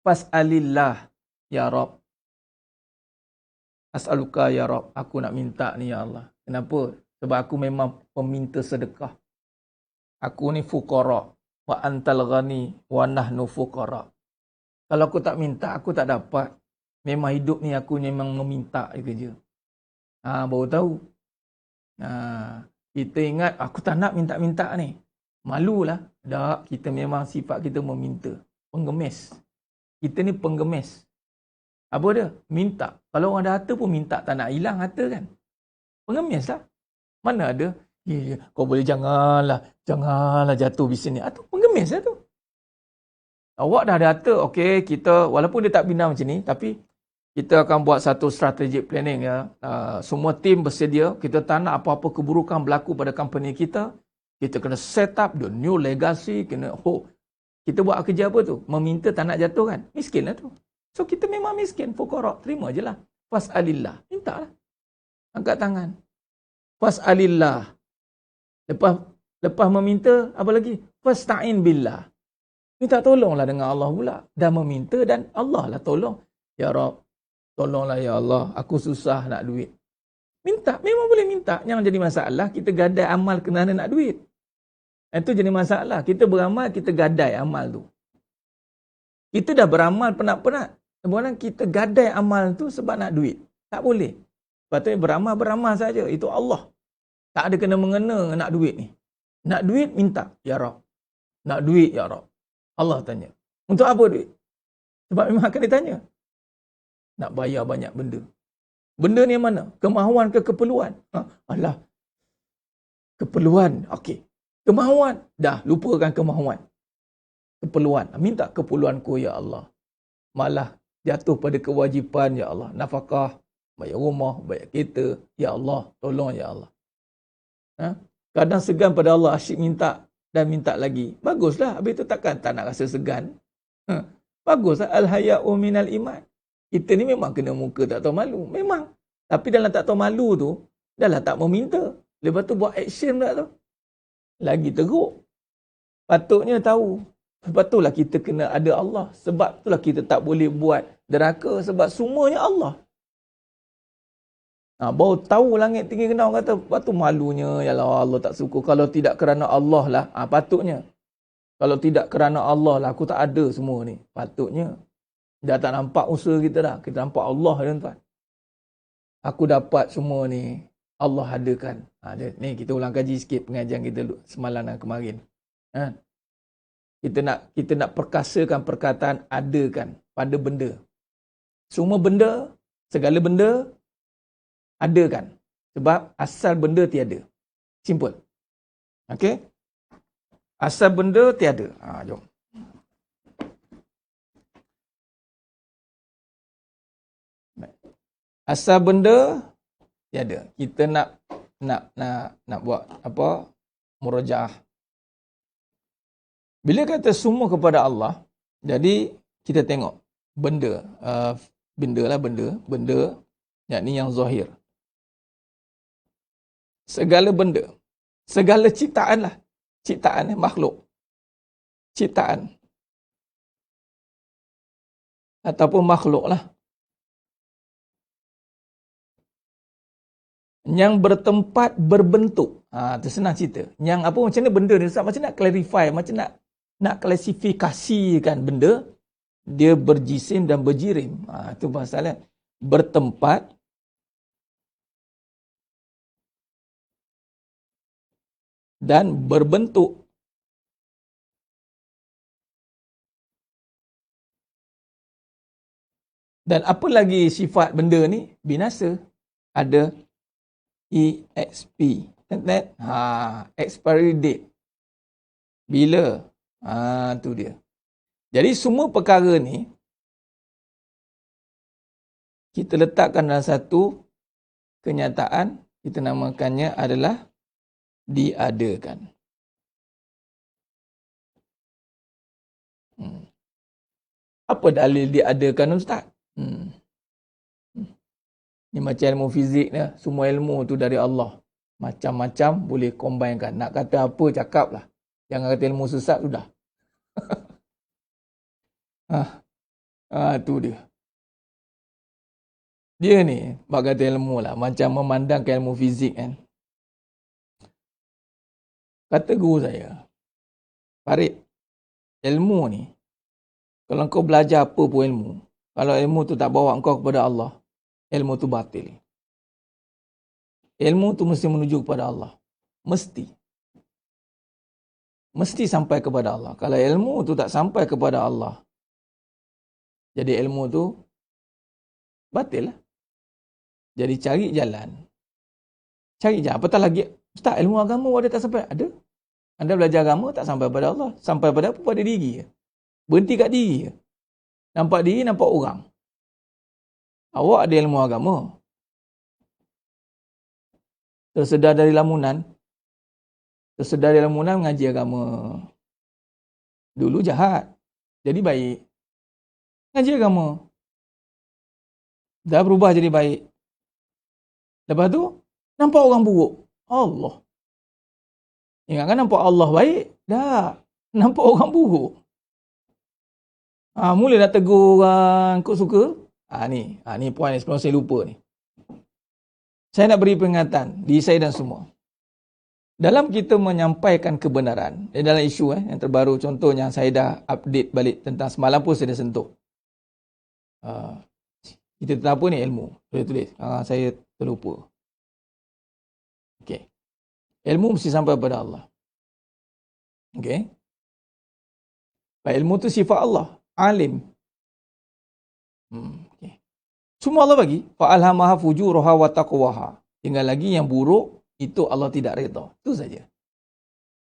Fas'alillah ya Rabb. As'aluka ya Rabb. Aku nak minta ni ya Allah. Kenapa? Sebab aku memang peminta sedekah. Aku ni fuqara. Wa antal ghani wa nahnu fuqara. Kalau aku tak minta, aku tak dapat. Memang hidup ni aku memang meminta je. Baru tahu. Kita ingat, aku tak nak minta-minta ni. Malulah. Tak, kita memang sifat kita meminta. Penggemis. Kita ni penggemis. Apa dia? Minta. Kalau orang ada harta pun minta. Tak nak hilang harta kan? Pengemis lah. Mana ada? Ya, kau boleh janganlah jatuh bisnes ni. Itu pengemis lah tu. Awak dah ada harta. Okey, kita, walaupun dia tak bina macam ni, tapi kita akan buat satu strategic planning ya. Semua tim bersedia. Kita tak nak apa-apa keburukan berlaku pada company kita. Kita kena set up the new legacy. Kita buat kerja apa tu? Meminta tak nak jatuh kan? Miskin lah tu. So kita memang miskin. Fuqara. Terima je lah. Fas'alillah. Minta lah. Angkat tangan. Fas'alillah. Lepas meminta, apa lagi? Fasta'in billah. Minta tolonglah dengan Allah pula. Dan meminta dan Allah lah tolong. Ya Rabb. Tolonglah ya Allah, aku susah nak duit. Minta, memang boleh minta. Yang jadi masalah, kita gadai amal kerana nak duit. Itu jadi masalah. Kita beramal, kita gadai amal tu. Kita dah beramal penat-penat. Kemudian kita gadai amal tu sebab nak duit. Tak boleh. Patutnya beramal saja. Itu Allah. Tak ada kena-mengena nak duit ni. Nak duit, minta. Ya Rabb. Nak duit, ya Rabb. Allah tanya. Untuk apa duit? Sebab memang akan ditanya. Nak bayar banyak benda. Benda ni yang mana? Kemahuan ke keperluan? Alah. Keperluan. Okey. Kemahuan. Dah, lupakan kemahuan. Keperluan. Minta keperluanku, ya Allah. Malah jatuh pada kewajipan, ya Allah. Nafkah, bayar rumah, bayar kereta. Ya Allah, tolong ya Allah. Kadang segan pada Allah, asyik minta dan minta lagi. Baguslah. Habis tu takkan tak nak rasa segan. Baguslah. Al-haya'u minal iman. Kita ni memang kena muka tak tahu malu. Memang. Tapi dalam tak tahu malu tu, dah lah tak meminta. Lepas tu buat action tak tu. Lagi teruk. Patutnya tahu. Sebab itulah kita kena ada Allah. Sebab itulah kita tak boleh buat deraka. Sebab semuanya Allah. Baru tahu langit tinggi kena orang kata, lepas tu malunya, yalah Allah tak suka. Kalau tidak kerana Allah lah, patutnya. Kalau tidak kerana Allah lah, aku tak ada semua ni. Patutnya. Dah tak nampak usaha kita dah. Kita nampak Allah, tuan-tuan. Aku dapat semua ni. Allah adakan. Ni kita ulang kaji sikit pengajian kita semalam dan kemarin. Kita nak perkasakan perkataan adakan pada benda. Semua benda, segala benda, adakan. Sebab asal benda tiada. Simple. Okey? Asal benda tiada. Jom. Asal benda tiada. Kita nak buat apa? Murajaah. Bila kata semua kepada Allah, jadi kita tengok benda, benda, yakni yang zahir. Segala benda, segala ciptaan lah. Ciptaan makhluk. Ciptaan. Ataupun makhluk lah. Yang bertempat berbentuk. Itu senang cerita. Yang apa macam ni benda ni Ustaz, macam nak clarify, macam nak klasifikasikan benda, dia berjisim dan berjirim. Itu masalahnya. Bertempat dan berbentuk. Dan apa lagi sifat benda ni? Binasa. Ada EXP. Expiry date. Bila? Tu dia. Jadi semua perkara ni kita letakkan dalam satu kenyataan, kita namakannya adalah diadakan. Apa dalil diadakan Ustaz? Ni macam ilmu fizik ni, semua ilmu tu dari Allah. Macam-macam boleh combinekan. Nak kata apa, cakap lah. Jangan kata ilmu sesat, sudah. Tu dia. Dia ni, bak kata ilmu lah. Macam memandangkan ilmu fizik kan. Kata guru saya, Farid, ilmu ni, kalau kau belajar apa pun ilmu, kalau ilmu tu tak bawa kau kepada Allah, ilmu tu batil. Ilmu tu mesti menuju kepada Allah. Mesti. Mesti sampai kepada Allah. Kalau ilmu tu tak sampai kepada Allah, jadi ilmu tu batil lah. Jadi cari jalan. Cari jalan. Apatah lagi, Ustaz, ilmu agama ada tak sampai? Ada. Anda belajar agama tak sampai pada Allah. Sampai pada apa? Pada diri. Berhenti kat diri. Nampak diri, nampak orang. Awak ada ilmu agama. Tersedar dari lamunan. Tersedar dari lamunan mengaji agama. Dulu jahat. Jadi baik. Ngaji agama. Dah berubah jadi baik. Lepas tu, nampak orang buruk. Allah. Ingatkan nampak Allah baik? Dah. Nampak orang buruk. Mula nak tegur orang kau suka. Ni poin sebelum saya lupa ni. Saya nak beri peringatan diri saya dan semua. Dalam kita menyampaikan kebenaran, dalam isu yang terbaru, contohnya saya dah update balik tentang semalam pun saya dah sentuh. Kita tentang apa ni? Ilmu. Tulis. Saya terlupa. Okey. Ilmu mesti sampai kepada Allah. Okey. Ilmu tu sifat Allah. Alim. Okay. Semua Allah bagi. Fa'alhamaha fujuraha wa taqwaha. Tinggal lagi yang buruk, itu Allah tidak redha. Itu saja.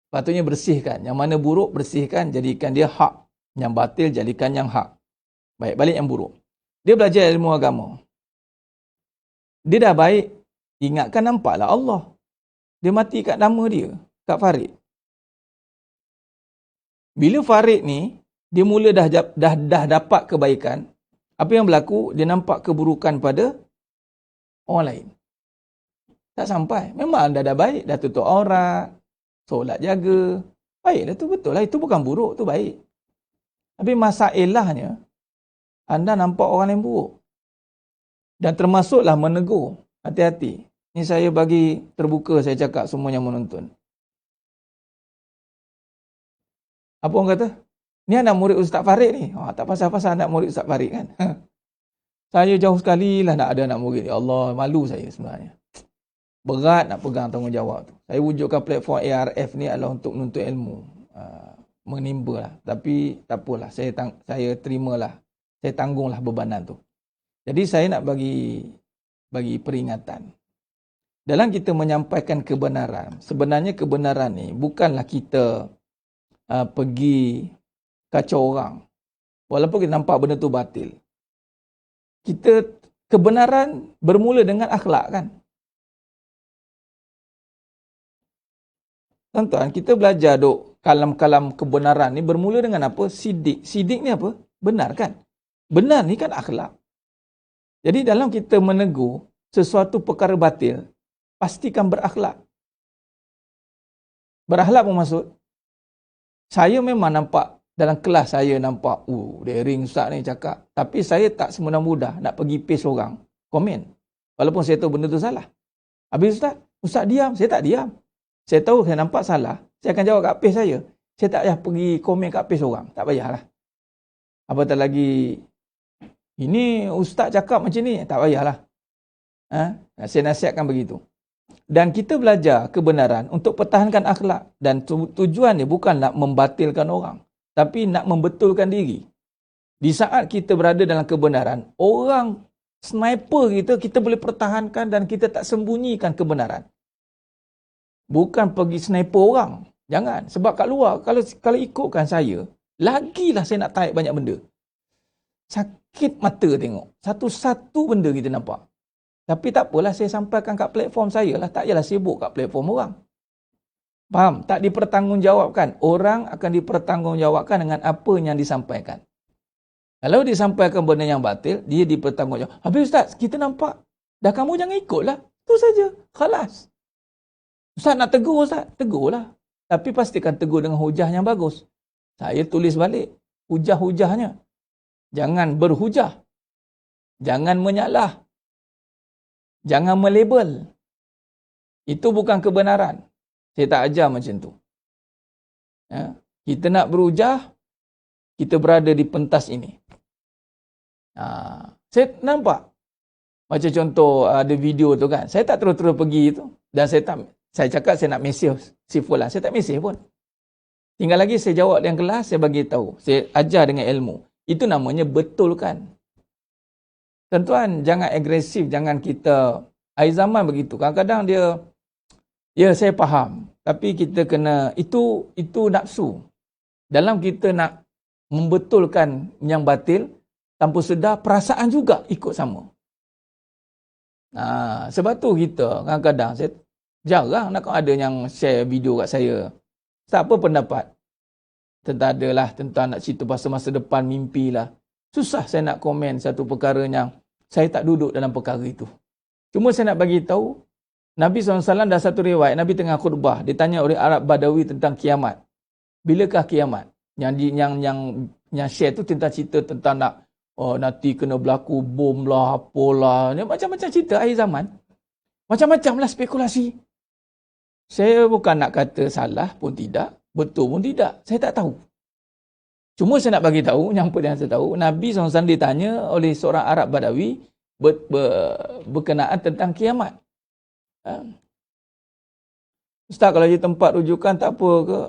Patutnya bersihkan. Yang mana buruk, bersihkan. Jadikan dia hak. Yang batil, jadikan yang hak. Baik, balik yang buruk. Dia belajar ilmu agama. Dia dah baik. Ingatkan, nampaklah Allah. Dia mati kat nama dia. Kat Farid. Bila Farid ni, dia mula dah dapat kebaikan. Apa yang berlaku? Dia nampak keburukan pada orang lain. Tak sampai. Memang anda dah baik. Dah tutup aurat. Solat jaga. Baiklah tu, betul lah. Itu bukan buruk. Itu baik. Tapi masalahnya, anda nampak orang yang buruk. Dan termasuklah menegur. Hati-hati. Ini saya bagi terbuka, saya cakap semua yang menonton. Apa orang kata? Ni anak murid Ustaz Farid ni. Tak pasal-pasal anak murid Ustaz Farid kan. Saya jauh sekali lah nak ada anak murid. Ya Allah, malu saya sebenarnya. Berat nak pegang tanggungjawab tu. Saya wujudkan platform ARF ni adalah untuk menuntut ilmu. Menimba lah. Tapi tak apalah. Saya terimalah. Saya tanggunglah bebanan tu. Jadi saya nak bagi peringatan. Dalam kita menyampaikan kebenaran, sebenarnya kebenaran ni bukanlah kita pergi kacau orang. Walaupun kita nampak benda tu batil. Kebenaran bermula dengan akhlak kan. Tuan-tuan, kita belajar kalam-kalam kebenaran ni bermula dengan apa? Sidik. Sidik ni apa? Benar kan? Benar ni kan akhlak. Jadi dalam kita menegur sesuatu perkara batil, pastikan berakhlak. Berakhlak bermaksud, saya memang nampak, dalam kelas saya nampak, daring Ustaz ni cakap. Tapi saya tak semudah-mudah nak pergi paste orang, komen. Walaupun saya tahu benda tu salah. Habis Ustaz diam, saya tak diam. Saya tahu saya nampak salah, saya akan jawab kat paste saya. Saya tak payah pergi komen kat paste orang. Tak payahlah. Apatah lagi, ini Ustaz cakap macam ni, tak payahlah. Saya nasihatkan begitu. Dan kita belajar kebenaran untuk pertahankan akhlak. Dan tujuan dia bukan nak membatilkan orang, tapi nak membetulkan diri. Di saat kita berada dalam kebenaran, orang sniper kita boleh pertahankan dan kita tak sembunyikan kebenaran. Bukan pergi sniper orang. Jangan. Sebab kat luar, kalau ikutkan saya, lagilah saya nak tarik banyak benda. Sakit mata tengok. Satu-satu benda kita nampak. Tapi tak apalah, saya sampaikan kat platform saya lah. Tak payahlah sibuk kat platform orang. Faham? Tak dipertanggungjawabkan. Orang akan dipertanggungjawabkan dengan apa yang disampaikan. Kalau disampaikan benda yang batil, dia dipertanggungjawabkan. Habis Ustaz, kita nampak. Dah kamu jangan ikutlah. Itu saja. Khalas. Ustaz nak tegur Ustaz, tegurlah. Tapi pastikan tegur dengan hujah yang bagus. Saya tulis balik hujah-hujahnya. Jangan berhujah. Jangan menyalah. Jangan melabel. Itu bukan kebenaran. Saya tak ajar macam tu. Ya. Kita nak berhujah, kita berada di pentas ini. Saya nampak. Macam contoh ada video tu kan. Saya tak terus-terus pergi tu. Dan saya cakap saya nak mesej si fulan. Saya tak mesej pun. Tinggal lagi saya jawab dengan kelas, saya bagi tahu. Saya ajar dengan ilmu. Itu namanya betulkan. Tuan-tuan, jangan agresif, jangan kita akhir zaman begitu. Kadang-kadang dia ya saya faham, tapi kita kena itu nafsu. Dalam kita nak membetulkan yang batil, tanpa sedar perasaan juga ikut sama. Sebab tu kita kadang-kadang saya jarang nak ada yang share video kat saya. Tak apa pendapat. Tentang adalah tentang nak cerita pasal masa depan mimpi lah. Susah saya nak komen satu perkara yang saya tak duduk dalam perkara itu. Cuma saya nak bagi tahu Nabi SAW dah satu riwayat, Nabi tengah khutbah, ditanya oleh Arab Badawi tentang kiamat. Bilakah kiamat? Yang share tu tentang cerita tentang nanti kena berlaku bom lah, apalah. Macam-macam cerita akhir zaman. Macam-macam lah spekulasi. Saya bukan nak kata salah pun tidak, betul pun tidak. Saya tak tahu. Cuma saya nak bagi tahu, yang apa yang saya tahu, Nabi SAW ditanya oleh seorang Arab Badawi berkenaan tentang kiamat. Ustaz, kalau di tempat rujukan tak apa ke?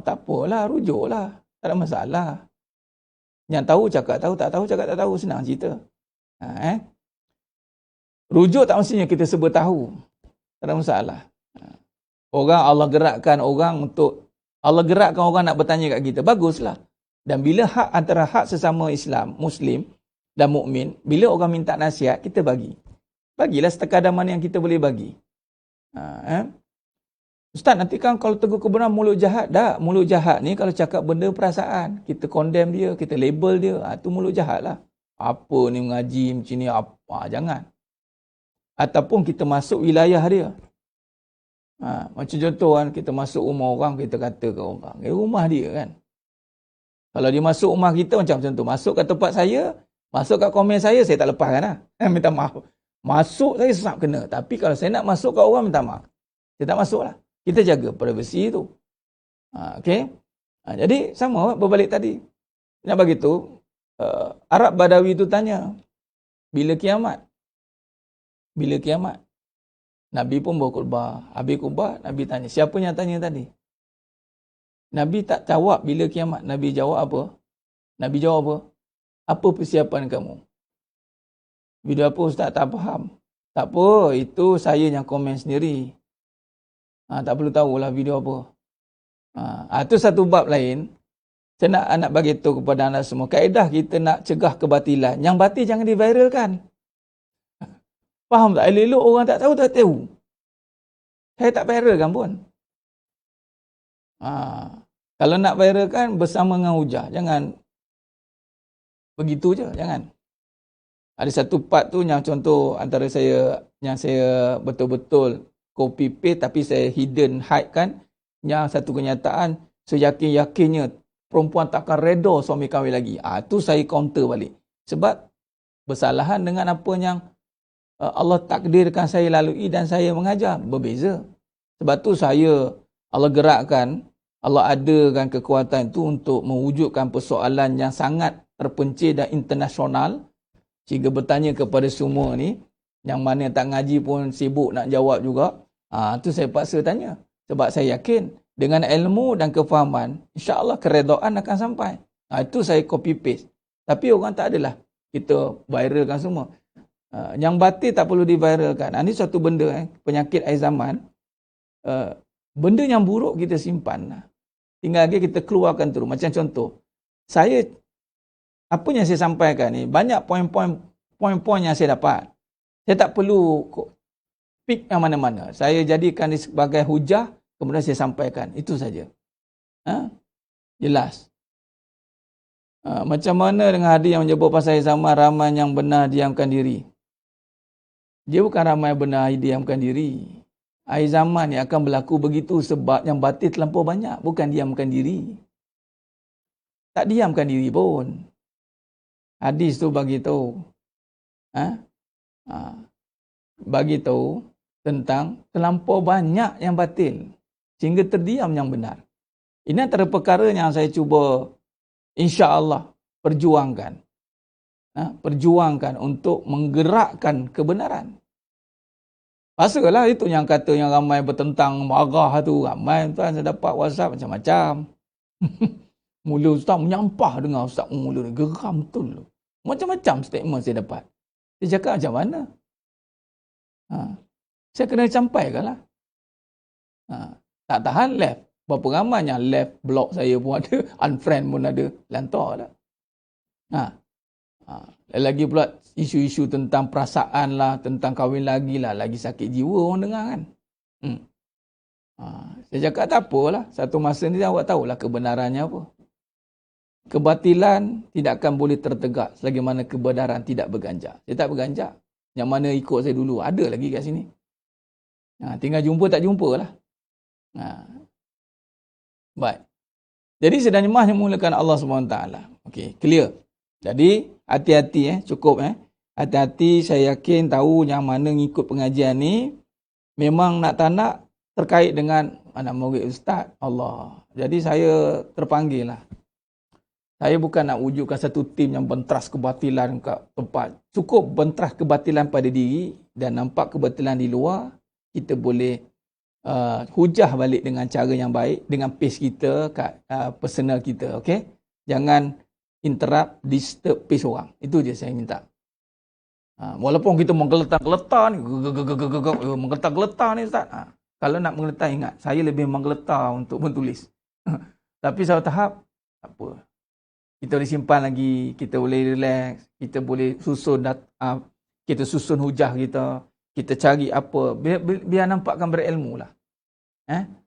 Tak apalah, rujuklah. Tak ada masalah. Yang tahu cakap tahu, tak tahu cakap tak tahu. Senang cerita. Rujuk tak mestinya kita sebut tahu. Tak ada masalah. Allah gerakkan orang nak bertanya kat kita. Baguslah. Dan bila hak antara hak sesama Islam, Muslim dan mukmin, bila orang minta nasihat, kita bagi. Bagilah setekadar mana yang kita boleh bagi. Ustaz, nanti kan kalau tegur kebenaran mulut jahat. Tak, mulut jahat ni kalau cakap benda perasaan. Kita condemn dia, kita label dia. Itu mulut jahat lah. Apa ni mengaji macam ni, jangan. Ataupun kita masuk wilayah dia. Macam contoh kan, kita masuk rumah orang, kita kata ke orang. Rumah dia kan. Kalau dia masuk rumah kita macam contoh, masuk ke tempat saya, masuk kat komen saya tak lepaskan lah. Minta maaf. Masuk saya sesak kena. Tapi kalau saya nak masuk kat orang, minta maaf. Saya tak masuk lah. Kita jaga privasi tu. Okay. Jadi sama berbalik tadi. Nak bagi tu, Arab Badawi tu tanya, bila kiamat? Bila kiamat? Nabi pun berkhutbah. Habis khutbah, Nabi tanya. Siapa yang tanya tadi? Nabi tak jawab bila kiamat. Nabi jawab apa? Nabi jawab apa? Apa persiapan kamu? Video apa Ustaz tak faham? Tak apa, itu saya yang komen sendiri. Tak perlu tahulah video apa. Itu satu bab lain. Saya nak bagi tahu kepada anda semua. Kaedah kita nak cegah kebatilan. Yang batil jangan diviralkan. Faham tak? Elok-elok orang tak tahu. Saya tak viralkan pun. Kalau nak viralkan bersama dengan hujah. Jangan begitu je. Jangan. Ada satu part tu yang contoh antara saya, yang saya betul-betul copy paste tapi saya hide kan. Yang satu kenyataan, seyakin-yakinnya perempuan takkan reda suami kahwin lagi. Tu saya counter balik. Sebab bersalahan dengan apa yang Allah takdirkan saya lalui dan saya mengajar. Berbeza. Sebab tu Allah gerakkan, Allah adakan kekuatan itu untuk mewujudkan persoalan yang sangat terpencil dan internasional. Jika bertanya kepada semua ni, yang mana tak ngaji pun sibuk nak jawab juga, tu saya paksa tanya. Sebab saya yakin, dengan ilmu dan kefahaman, insya-Allah keredaan akan sampai. Itu saya copy paste. Tapi orang tak adalah kita viralkan semua. Yang batil tak perlu diviralkan. Ini satu benda, penyakit akhir zaman. Benda yang buruk kita simpan. Tinggal lagi kita keluarkan terus. Macam contoh, apa yang saya sampaikan ni, banyak poin-poin yang saya dapat. Saya tak perlu pick yang mana-mana. Saya jadikan dia sebagai hujah, kemudian saya sampaikan. Itu saja. Jelas. Macam mana dengan hadis yang menyebut pasal zaman ramai yang benar diamkan diri? Dia bukan ramai benar diamkan diri. Akhir zaman ni akan berlaku begitu sebab yang batil terlampau banyak. Bukan diamkan diri. Tak diamkan diri pun. Hadis tu bagi tahu. Bagi tahu tentang terlampau banyak yang batil. Sehingga terdiam yang benar. Ini antara perkara yang saya cuba insya-Allah perjuangkan. Perjuangkan untuk menggerakkan kebenaran. Pasalah itu yang kata yang ramai bertentang marah tu. Ramai tuan saya dapat WhatsApp macam-macam. Mula ustaz menyampah dengar ustaz mula ni. Geram betul. Macam-macam statement saya dapat. Saya cakap macam mana? Saya kena sampaikan lah. Tak tahan left. Berapa ramai yang left blog saya pun ada. Unfriend pun ada. Lantar lah. Lagi pula isu-isu tentang perasaan lah, tentang kahwin lagi lah, lagi sakit jiwa orang dengar kan. Saya cakap tak apalah, satu masa ni awak tahulah kebenarannya apa. Kebatilan tidak akan boleh tertegak selagi mana kebenaran tidak berganjak. Saya tak berganjak. Yang mana ikut saya dulu, ada lagi kat sini. Tinggal jumpa tak jumpa lah. Baik. Jadi sedang jemaah yang mulakan Allah SWT. Okey, clear. Jadi hati-hati cukup hati-hati. Saya yakin tahu yang mana ngikut pengajian ni memang nak tak nak terkait dengan anak murid ustaz Allah. Jadi saya terpanggil lah. Saya bukan nak wujudkan satu tim yang bentras kebatilan kat tempat. Cukup bentras kebatilan pada diri dan nampak kebatilan di luar, kita boleh hujah balik dengan cara yang baik, dengan pace kita kat personal kita. Okay? Jangan interrupt, disturb pace orang. Itu je saya minta. Walaupun kita menggeletar-geletar ni, menggeletar-geletar ni Ustaz. Kalau nak menggeletar, ingat, saya lebih menggeletar untuk menulis. Tapi satu tahap, tak apa. Kita boleh simpan lagi, kita boleh relax, kita boleh susun kita susun hujah kita cari apa, biar nampakkan berilmu lah.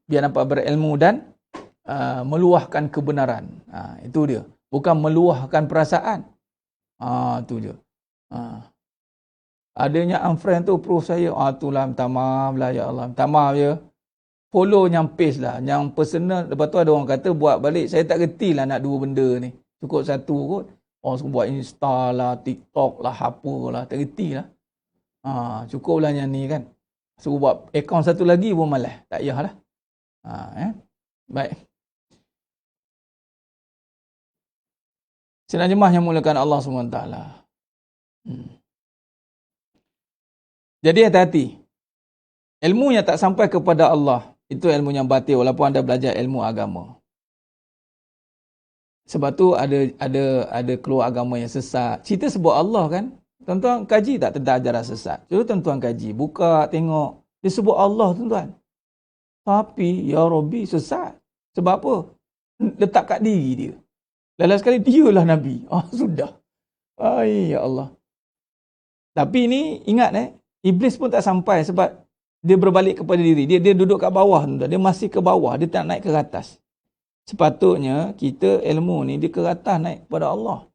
Biar nampak berilmu dan meluahkan kebenaran. Itu dia. Bukan meluahkan perasaan. Tu je. Adanya unfriend tu proof saya. Itulah minta maaf lah ya Allah. Minta maaf ya. Follow yang page lah. Yang personal. Lepas tu ada orang kata buat balik. Saya tak reti lah nak dua benda ni. Cukup satu kot. Orang suruh buat Insta lah, TikTok lah, apa lah. Tak reti lah. Cukup lah yang ni kan. Suruh buat akaun satu lagi pun malas. Tak payah lah. Baik. Sedang jemaah yang mulakan Allah SWT. Jadi hati-hati. Ilmu yang tak sampai kepada Allah, itu ilmu yang batil walaupun anda belajar ilmu agama. Sebab tu ada keluar agama yang sesat. Cerita sebut Allah kan. Tuan-tuan kaji tak tentang ajaran sesat? Cuba tuan-tuan kaji. Buka, tengok. Dia sebut Allah tuan-tuan. Tapi, ya Rabbi, sesat. Sebab apa? Letak kat diri dia. Lala sekali, dialah Nabi. Sudah. Ya Allah. Tapi ni, ingat Iblis pun tak sampai sebab dia berbalik kepada diri. Dia duduk kat bawah tuan-tuan. Dia masih ke bawah. Dia tak naik ke atas. Sepatutnya, kita ilmu ni, dia ke atas naik kepada Allah.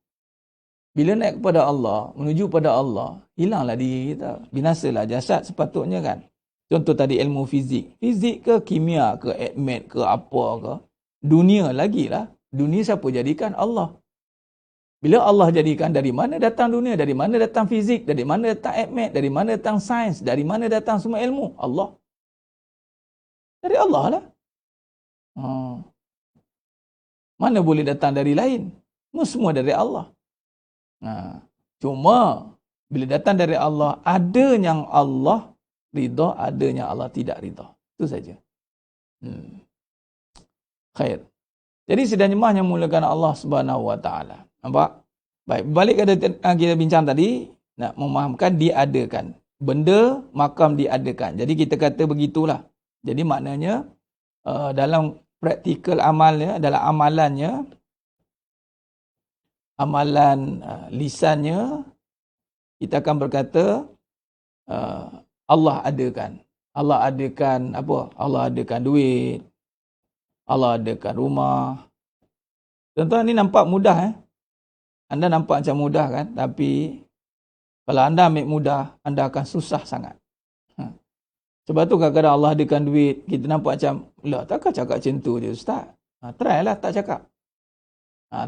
Bila naik kepada Allah, menuju pada Allah, hilanglah diri kita. Binasalah jasad sepatutnya kan. Contoh tadi ilmu fizik. Fizik ke kimia ke admit ke apa ke. Dunia lagi lah. Dunia siapa jadikan? Allah. Bila Allah jadikan, dari mana datang dunia? Dari mana datang fizik? Dari mana datang admit? Dari mana datang sains? Dari mana datang semua ilmu? Allah. Dari Allah lah. Mana boleh datang dari lain? Semua dari Allah. Cuma bila datang dari Allah, ada yang Allah ridha, ada yang Allah tidak ridha. Itu saja. Khair. Jadi sedang jemaah yang mulakan Allah Subhanahu Wa Taala. Nampak? Baik, balik kepada kita bincang tadi, nak memahamkan diadakan. Benda makam diadakan. Jadi kita kata begitulah. Jadi maknanya dalam praktikal amalnya, dalam amalannya, amalan lisannya, kita akan berkata Allah adakan. Allah adakan apa? Allah adakan duit. Allah adakan rumah. Tuan-tuan, ni nampak mudah Anda nampak macam mudah kan? Tapi kalau anda ambil mudah, anda akan susah sangat. Sebab tu kadang-kadang Allah adakan duit, kita nampak macam, lah takkan cakap macam tu je Ustaz. Try lah tak cakap.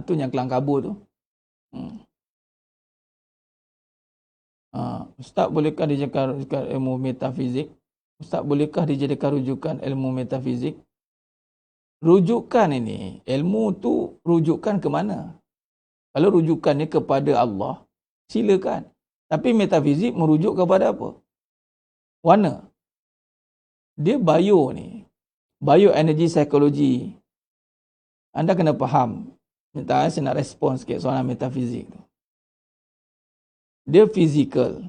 Tu yang kelang kabut tu. Ustaz bolehkah dijadikan ilmu metafizik? Ustaz bolehkah dijadikan rujukan ilmu metafizik? Rujukan ini, ilmu tu rujukan ke mana? Kalau rujukannya kepada Allah, silakan. Tapi metafizik merujuk kepada apa? Warna. Dia bio ni. Bioenergy psikologi. Anda kena faham. Minta saya nak respon sikit soalan metafizik tu. Dia fizikal.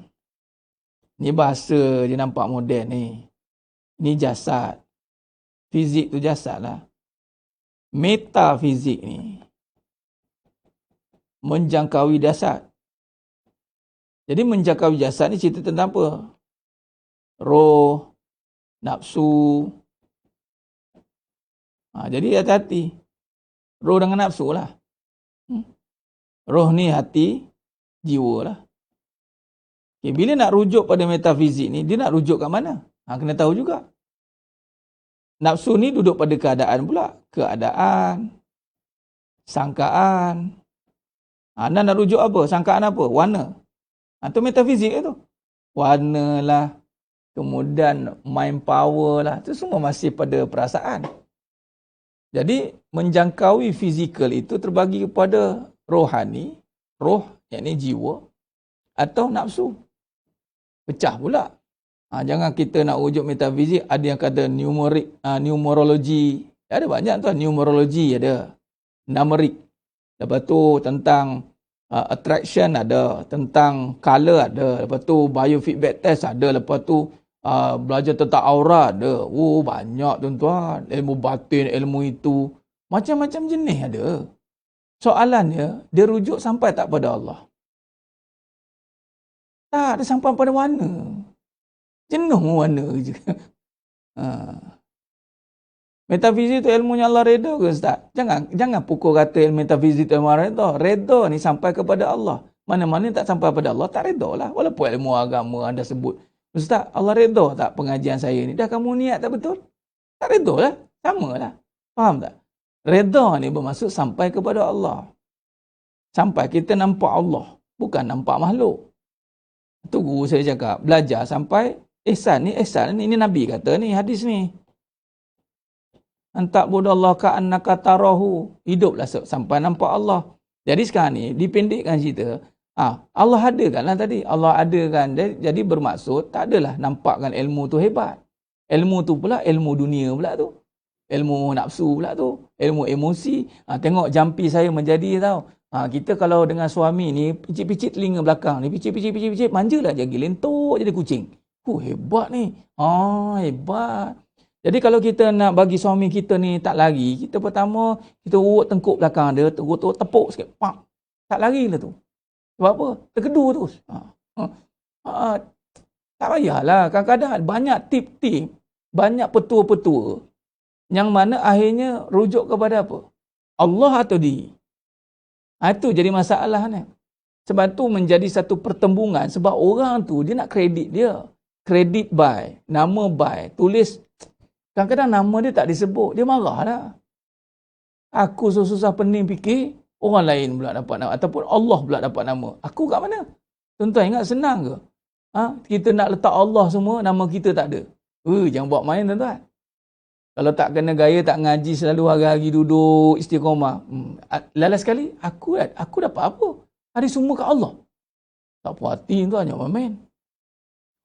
Ni bahasa dia nampak moden ni. Ni jasad. Fizik tu jasad lah. Metafizik ni menjangkaui jasad. Jadi menjangkaui jasad ni cerita tentang apa? Roh, nafsu. Jadi hati-hati. Roh dengan nafsu lah. Roh ni hati, jiwa lah. Okay, bila nak rujuk pada metafizik ni, dia nak rujuk kat mana? Kena tahu juga. Nafsu ni duduk pada keadaan pula. Keadaan, sangkaan. Anda nak rujuk apa? Sangkaan apa? Warna. Itu metafizik tu. Warna lah. Kemudian mind power lah. Itu semua masih pada perasaan. Jadi menjangkaui fizikal itu terbagi kepada rohani, roh, yakni jiwa, atau nafsu. Pecah pula. Jangan kita nak rujuk metafizik, ada yang kata numerologi. Ada banyak tu, numerologi ada. Numeric. Lepas tu tentang attraction ada, tentang color ada, lepas tu biofeedback test ada, lepas tu belajar tentang aura ada. Banyak tuan-tuan. Ilmu batin, ilmu itu. Macam-macam jenis ada. Soalannya, dia rujuk sampai tak pada Allah? Tak, dia sampai pada warna. Jenuh warna je. Metafizik tu ilmunya Allah reda ke Ustaz? Jangan pukul kata ilmu metafizik tu ilmu Allah reda. Reda ni sampai kepada Allah. Mana-mana tak sampai kepada Allah, tak reda lah. Walaupun ilmu agama anda sebut. Ustaz, Allah reda tak pengajian saya ni? Dah kamu niat tak betul? Tak reda lah. Sama lah. Faham tak? Reda ni bermaksud sampai kepada Allah. Sampai kita nampak Allah. Bukan nampak makhluk. Tu guru saya cakap. Belajar sampai ihsan ni Nabi kata ni, hadis ni. Antak budallah ka'annaka tarahu. Hiduplah sampai nampak Allah. Jadi sekarang ni, dipendekkan cerita. Allah adakan lah tadi. Allah adakan. Jadi bermaksud, tak adalah nampakkan ilmu tu hebat. Ilmu tu pula, ilmu dunia pula tu. Ilmu nafsu pula tu. Ilmu emosi. Tengok jampi saya menjadi tau. Kita kalau dengan suami ni, picit-picit telinga belakang ni, picit, manjalah jadi lentok jadi kucing. Hebat ni. Hebat. Jadi kalau kita nak bagi suami kita ni tak lari, kita pertama, kita urut tengkuk belakang dia, tepuk sikit. Pak. Tak lari lah tu. Sebab apa? Terkedu terus. Tak payahlah. Kadang-kadang banyak tip-tip, banyak petua-petua, yang mana akhirnya rujuk kepada apa? Allah atau diri. Itu jadi masalah ni. Sebab tu menjadi satu pertembungan. Sebab orang tu dia nak kredit dia. Kredit by, nama by, tulis. Kadang-kadang nama dia tak disebut. Dia marah lah. Aku susah-susah pening fikir, orang lain pula dapat nama. Ataupun Allah pula dapat nama. Aku kat mana? Tuan-tuan ingat senang ke? Kita nak letak Allah semua, nama kita tak ada. Jangan buat main tuan-tuan. Kalau tak kena gaya, tak ngaji selalu hari-hari duduk istiqamah. Lalas sekali, aku dapat apa? Hari semua kat Allah. Tak puas hati tu hanya main.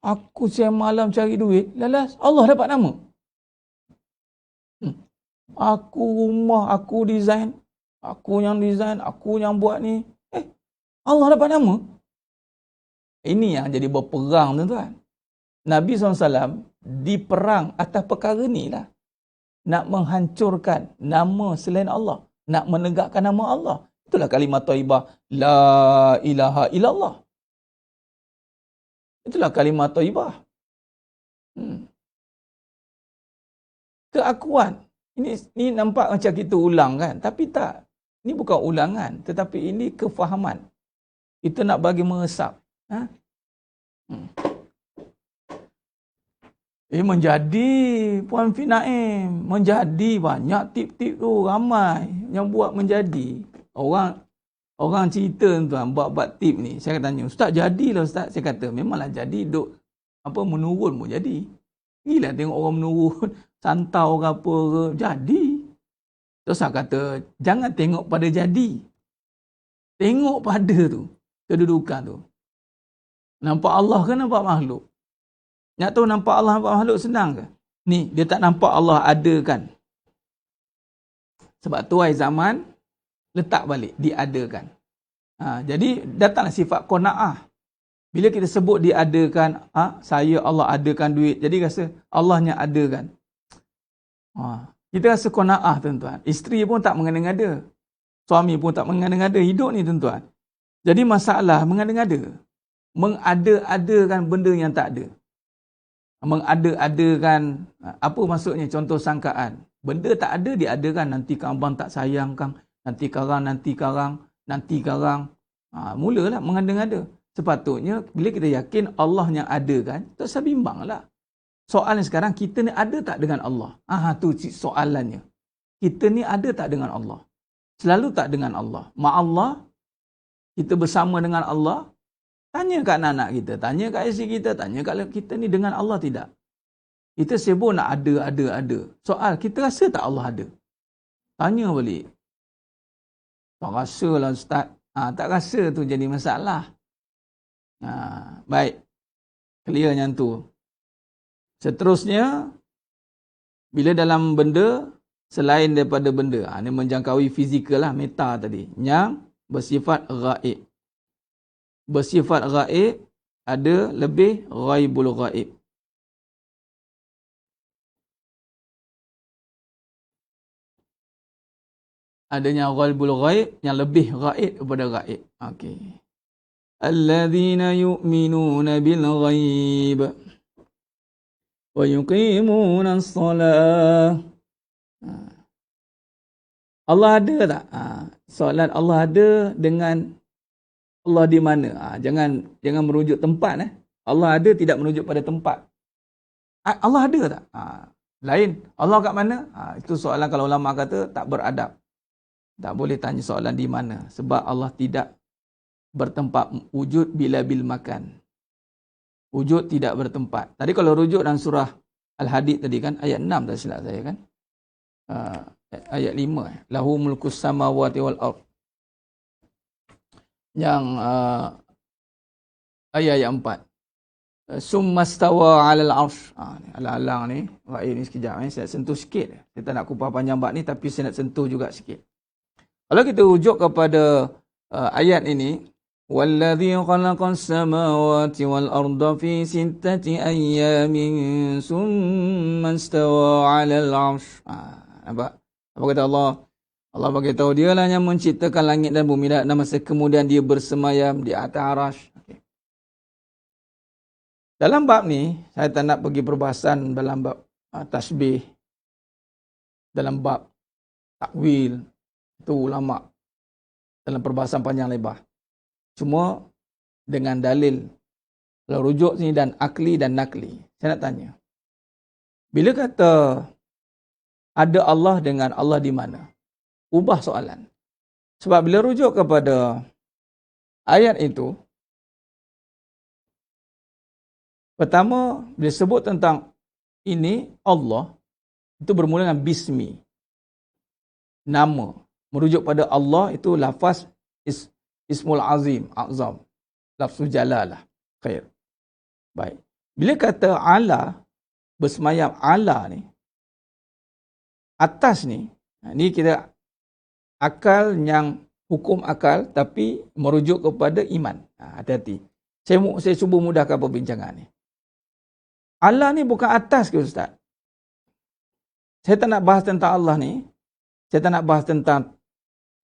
Aku siang malam cari duit, lalas Allah dapat nama. Aku rumah, aku design. Aku yang design, aku yang buat ni. Allah dapat nama. Ini yang jadi berperang tuan-tuan. Nabi SAW diperang atas perkara ni lah. Nak menghancurkan nama selain Allah. Nak menegakkan nama Allah. Itulah kalimat thayyibah. La ilaha illallah. Itulah kalimat thayyibah. Keakuan. Ini nampak macam kita ulang kan. Tapi tak. Ini bukan ulangan. Tetapi ini kefahaman. Kita nak bagi meresap. Menjadi Puan Finaim, menjadi banyak tip-tip tu ramai yang buat menjadi. Orang cerita tuan buat tip ni. Saya tanya, "Ustaz jadilah Ustaz." Saya kata, "Memanglah jadi duk menurun pun jadi." Gila tengok orang menurun, santau ke apa ke, jadi. Terus saya kata, "Jangan tengok pada jadi. Tengok pada tu, kedudukan tu. Nampak Allah ke nampak makhluk? Nak tahu nampak Allah, nampak makhluk senang ke? Ni, dia tak nampak Allah ada kan. Sebab tuai zaman, letak balik, diadakan. Jadi, datanglah sifat qanaah. Bila kita sebut diadakan, saya Allah adakan duit. Jadi rasa Allahnya adakan. Kita rasa qanaah tuan-tuan. Isteri pun tak mengada-ngada. Suami pun tak mengada-ngada. Hidup ni tuan-tuan. Jadi masalah mengada-ngada. Mengada-adakan benda yang tak ada. Mengada-adakan, apa maksudnya? Contoh sangkaan. Benda tak ada, diadakan. Nanti kang abang tak sayang kang. Nanti karang. Mulalah mengada-ngada. Sepatutnya, bila kita yakin Allah yang ada kan, tak usah bimbang lah. Soalan sekarang, kita ni ada tak dengan Allah? Tu soalannya. Kita ni ada tak dengan Allah? Selalu tak dengan Allah. Allah, kita bersama dengan Allah. Tanya kat anak-anak kita, tanya kat isteri kita, tanya kat kita ni dengan Allah tidak? Kita sibuk nak ada. Soal, kita rasa tak Allah ada? Tanya balik. Tak rasa lah Ustaz. Tak rasa tu jadi masalah. Baik. Clear yang tu. Seterusnya, bila dalam benda, selain daripada benda, ini menjangkaui fizikal lah, meta tadi, yang bersifat ghaib. Bersifat ghaib, ada lebih ghaibul ghaib. Adanya ghaibul ghaib, yang lebih ghaib daripada ghaib. Okey. Alladzina yu'minuna bil ghaib wa yuqimuna as-salah. Allah ada tak? Soalan Allah ada dengan Allah di mana? Jangan merujuk tempat. Allah ada tidak merujuk pada tempat. Allah ada tak? Lain. Allah kat mana? Itu soalan kalau ulama kata tak beradab. Tak boleh tanya soalan di mana. Sebab Allah tidak bertempat. Wujud bila bil makan. Wujud tidak bertempat. Tadi kalau rujuk dalam surah Al-Hadid tadi kan, ayat 6 tak silap saya kan. Ayat 5. Lahu mulkus samawati wal ard. Yang ayat 4. Summastawa 'alal 'arsy. Alang-alang ni, rakyat ni sekejap saya sentuh sikit. Saya tak nak kupas panjang bab ni tapi saya nak sentuh juga sikit. Kalau kita rujuk kepada ayat ini, wallazi khalaqas samawati wal arda fi sittati ayyamin summastawa 'alal 'arsy. Nampak? Apa kata Allah? Allah bagi tahu dialah yang menciptakan langit dan bumi dan masa kemudian dia bersemayam di atas arasy. Okay. Dalam bab ni, saya tak nak pergi perbahasan dalam bab tasbih, dalam bab takwil, itu ulama dalam perbahasan panjang lebar. Cuma dengan dalil, kalau rujuk sini dan akli dan nakli, saya nak tanya. Bila kata ada Allah dengan Allah di mana? Ubah soalan. Sebab bila rujuk kepada ayat itu, pertama, bila sebut tentang ini, Allah, itu bermula dengan bismi. Nama. Merujuk pada Allah itu lafaz ismul azim, azam. Lafzul jalalah. Khair. Baik. Bila kata ala, bersemayam ala ni, atas ni, ni kita akal yang hukum akal tapi merujuk kepada iman. Hati-hati. Saya cuba mudahkan perbincangan ni. Allah ni bukan atas ke Ustaz? Saya tak nak bahas tentang Allah ni. Saya tak nak bahas tentang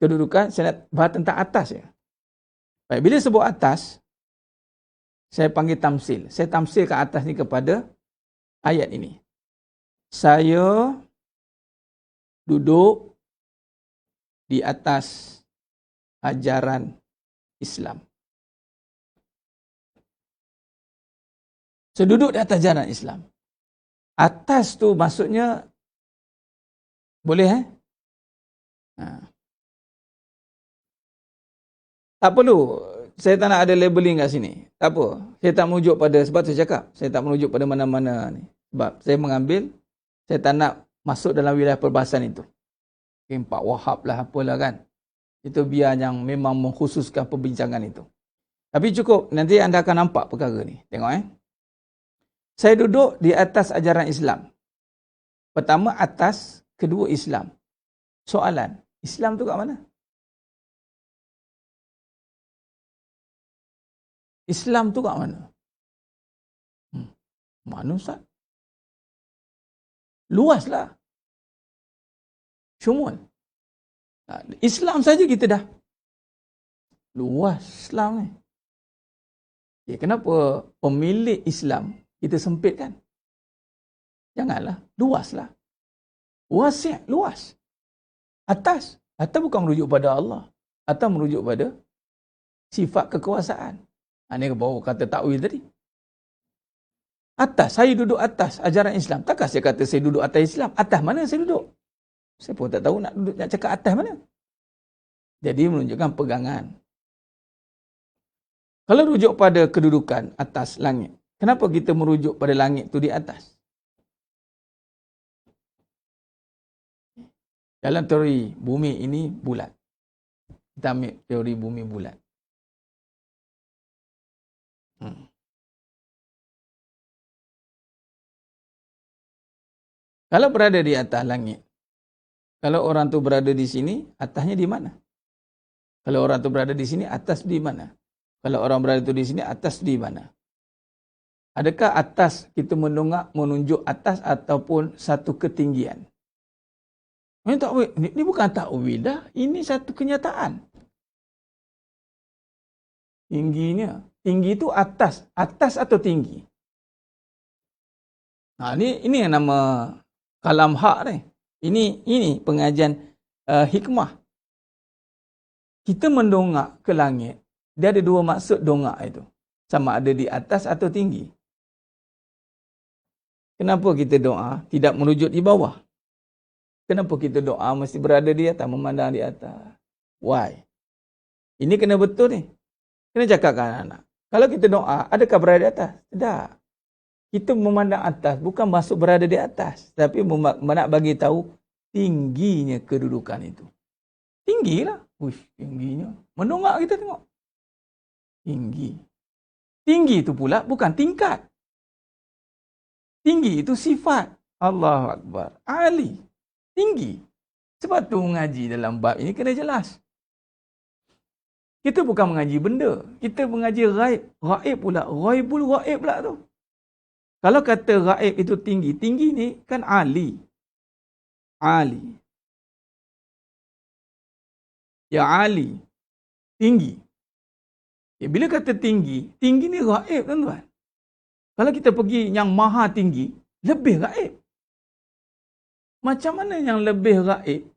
kedudukan. Saya nak bahas tentang atas ya. Baik, bila sebut atas, saya panggil tamsil. Saya tamsilkan atas ni kepada ayat ini. Saya duduk di atas ajaran Islam. Saya duduk di atas ajaran Islam. Atas tu maksudnya boleh Tak perlu. Saya tak nak ada labeling kat sini. Tak apa. Saya tak merujuk pada, sebab saya cakap, saya tak merujuk pada mana-mana ni. Sebab saya mengambil, saya tak nak masuk dalam wilayah perbahasan itu. Pak Wahab lah, apalah kan. Itu biar yang memang mengkhususkan perbincangan itu. Tapi cukup, nanti anda akan nampak perkara ni. Tengok Saya duduk di atas ajaran Islam. Pertama atas, kedua Islam. Soalan, Islam tu kat mana? Islam tu kat mana? Mana Ustaz? Luaslah. Syumul. Islam saja kita dah luas Islam ni. Kenapa pemilik Islam kita sempitkan? Janganlah. Luaslah. Wasi', luas. Atas. Atas bukan merujuk pada Allah. Atas merujuk pada sifat kekuasaan. Ini baru kata takwil tadi. Atas, saya duduk atas ajaran Islam. Takkan saya kata saya duduk atas Islam? Atas mana saya duduk? Saya pun tak tahu nak cakap atas mana. Jadi menunjukkan pegangan. Kalau rujuk pada kedudukan atas langit, kenapa kita merujuk pada langit tu di atas? Dalam teori bumi ini bulat. Kita ambil teori bumi bulat. Kalau berada di atas langit, kalau orang tu berada di sini, atasnya di mana? Kalau orang tu berada di sini, atas di mana? Kalau orang berada tu di sini, atas di mana? Adakah atas kita menunjuk atas ataupun satu ketinggian? Ini bukan takwil dah, ini satu kenyataan. Tingginya, tinggi itu atas atau tinggi? Ini yang nama kalam hak ni. Ini pengajian hikmah. Kita mendongak ke langit, dia ada dua maksud dongak itu. Sama ada di atas atau tinggi. Kenapa kita doa tidak merujuk di bawah? Kenapa kita doa mesti berada di atas, memandang di atas? Why? Ini kena betul ni. Kena cakapkan anak. Kalau kita doa, adakah berada di atas? Tidak. Kita memandang atas, bukan masuk berada di atas. Tapi nak bagi tahu tingginya kedudukan itu. Tinggilah. Uish, tingginya. Mendongak kita tengok. Tinggi. Tinggi itu pula bukan tingkat. Tinggi itu sifat. Allahu Akbar. Ali. Tinggi. Sebab tu mengaji dalam bab ini kena jelas. Kita bukan mengaji benda. Kita mengaji ghaib. Ghaib pula. Ghaibul ghaib pula tu. Kalau kata ghaib itu tinggi. Tinggi ni kan ali. Ali. Ya ali. Tinggi. Bila kata tinggi. Tinggi ni ghaib tuan-tuan. Kalau kita pergi yang maha tinggi. Lebih ghaib. Macam mana yang lebih gaib?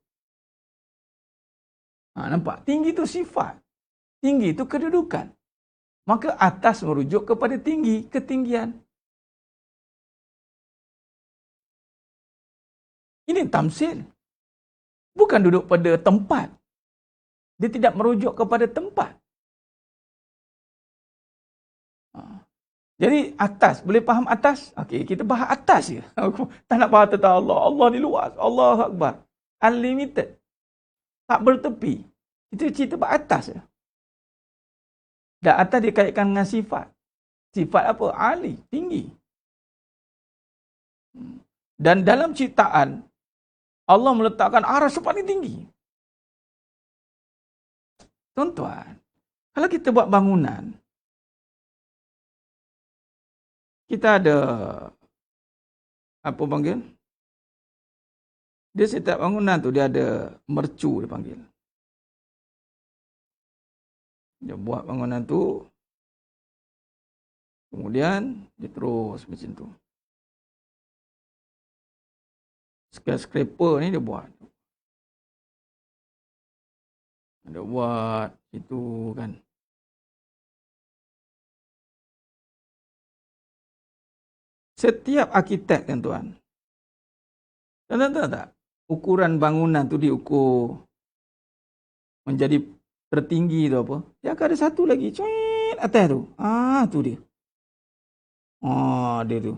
Nampak? Tinggi itu sifat. Tinggi itu kedudukan. Maka atas merujuk kepada tinggi, ketinggian. Ini tamsil. Bukan duduk pada tempat. Dia tidak merujuk kepada tempat. Jadi atas, boleh faham atas? Okey, kita bahas atas je. Tak nak bahas tentang Allah. Allah ni luas. Allahu Akbar. Unlimited. Tak bertepi. Kita cerita bahas atas je. Dan atas dikaitkan dengan sifat. Sifat apa? Ali, tinggi. Dan dalam ciptaan, Allah meletakkan arasy paling tinggi. Tuan-tuan, kalau kita buat bangunan, kita ada apa panggil? Dia setiap bangunan tu dia ada mercu dia panggil. Dia buat bangunan tu, kemudian dia terus macam tu. Skyscraper ni dia buat. Dia buat itu kan. Setiap arkitek tuan-tuan. Tuan-tuan tahu tak? Ukuran bangunan tu diukur menjadi tertinggi tu apa? Dia akan ada satu lagi. Cuit atas tu. Tu dia. Dia tu.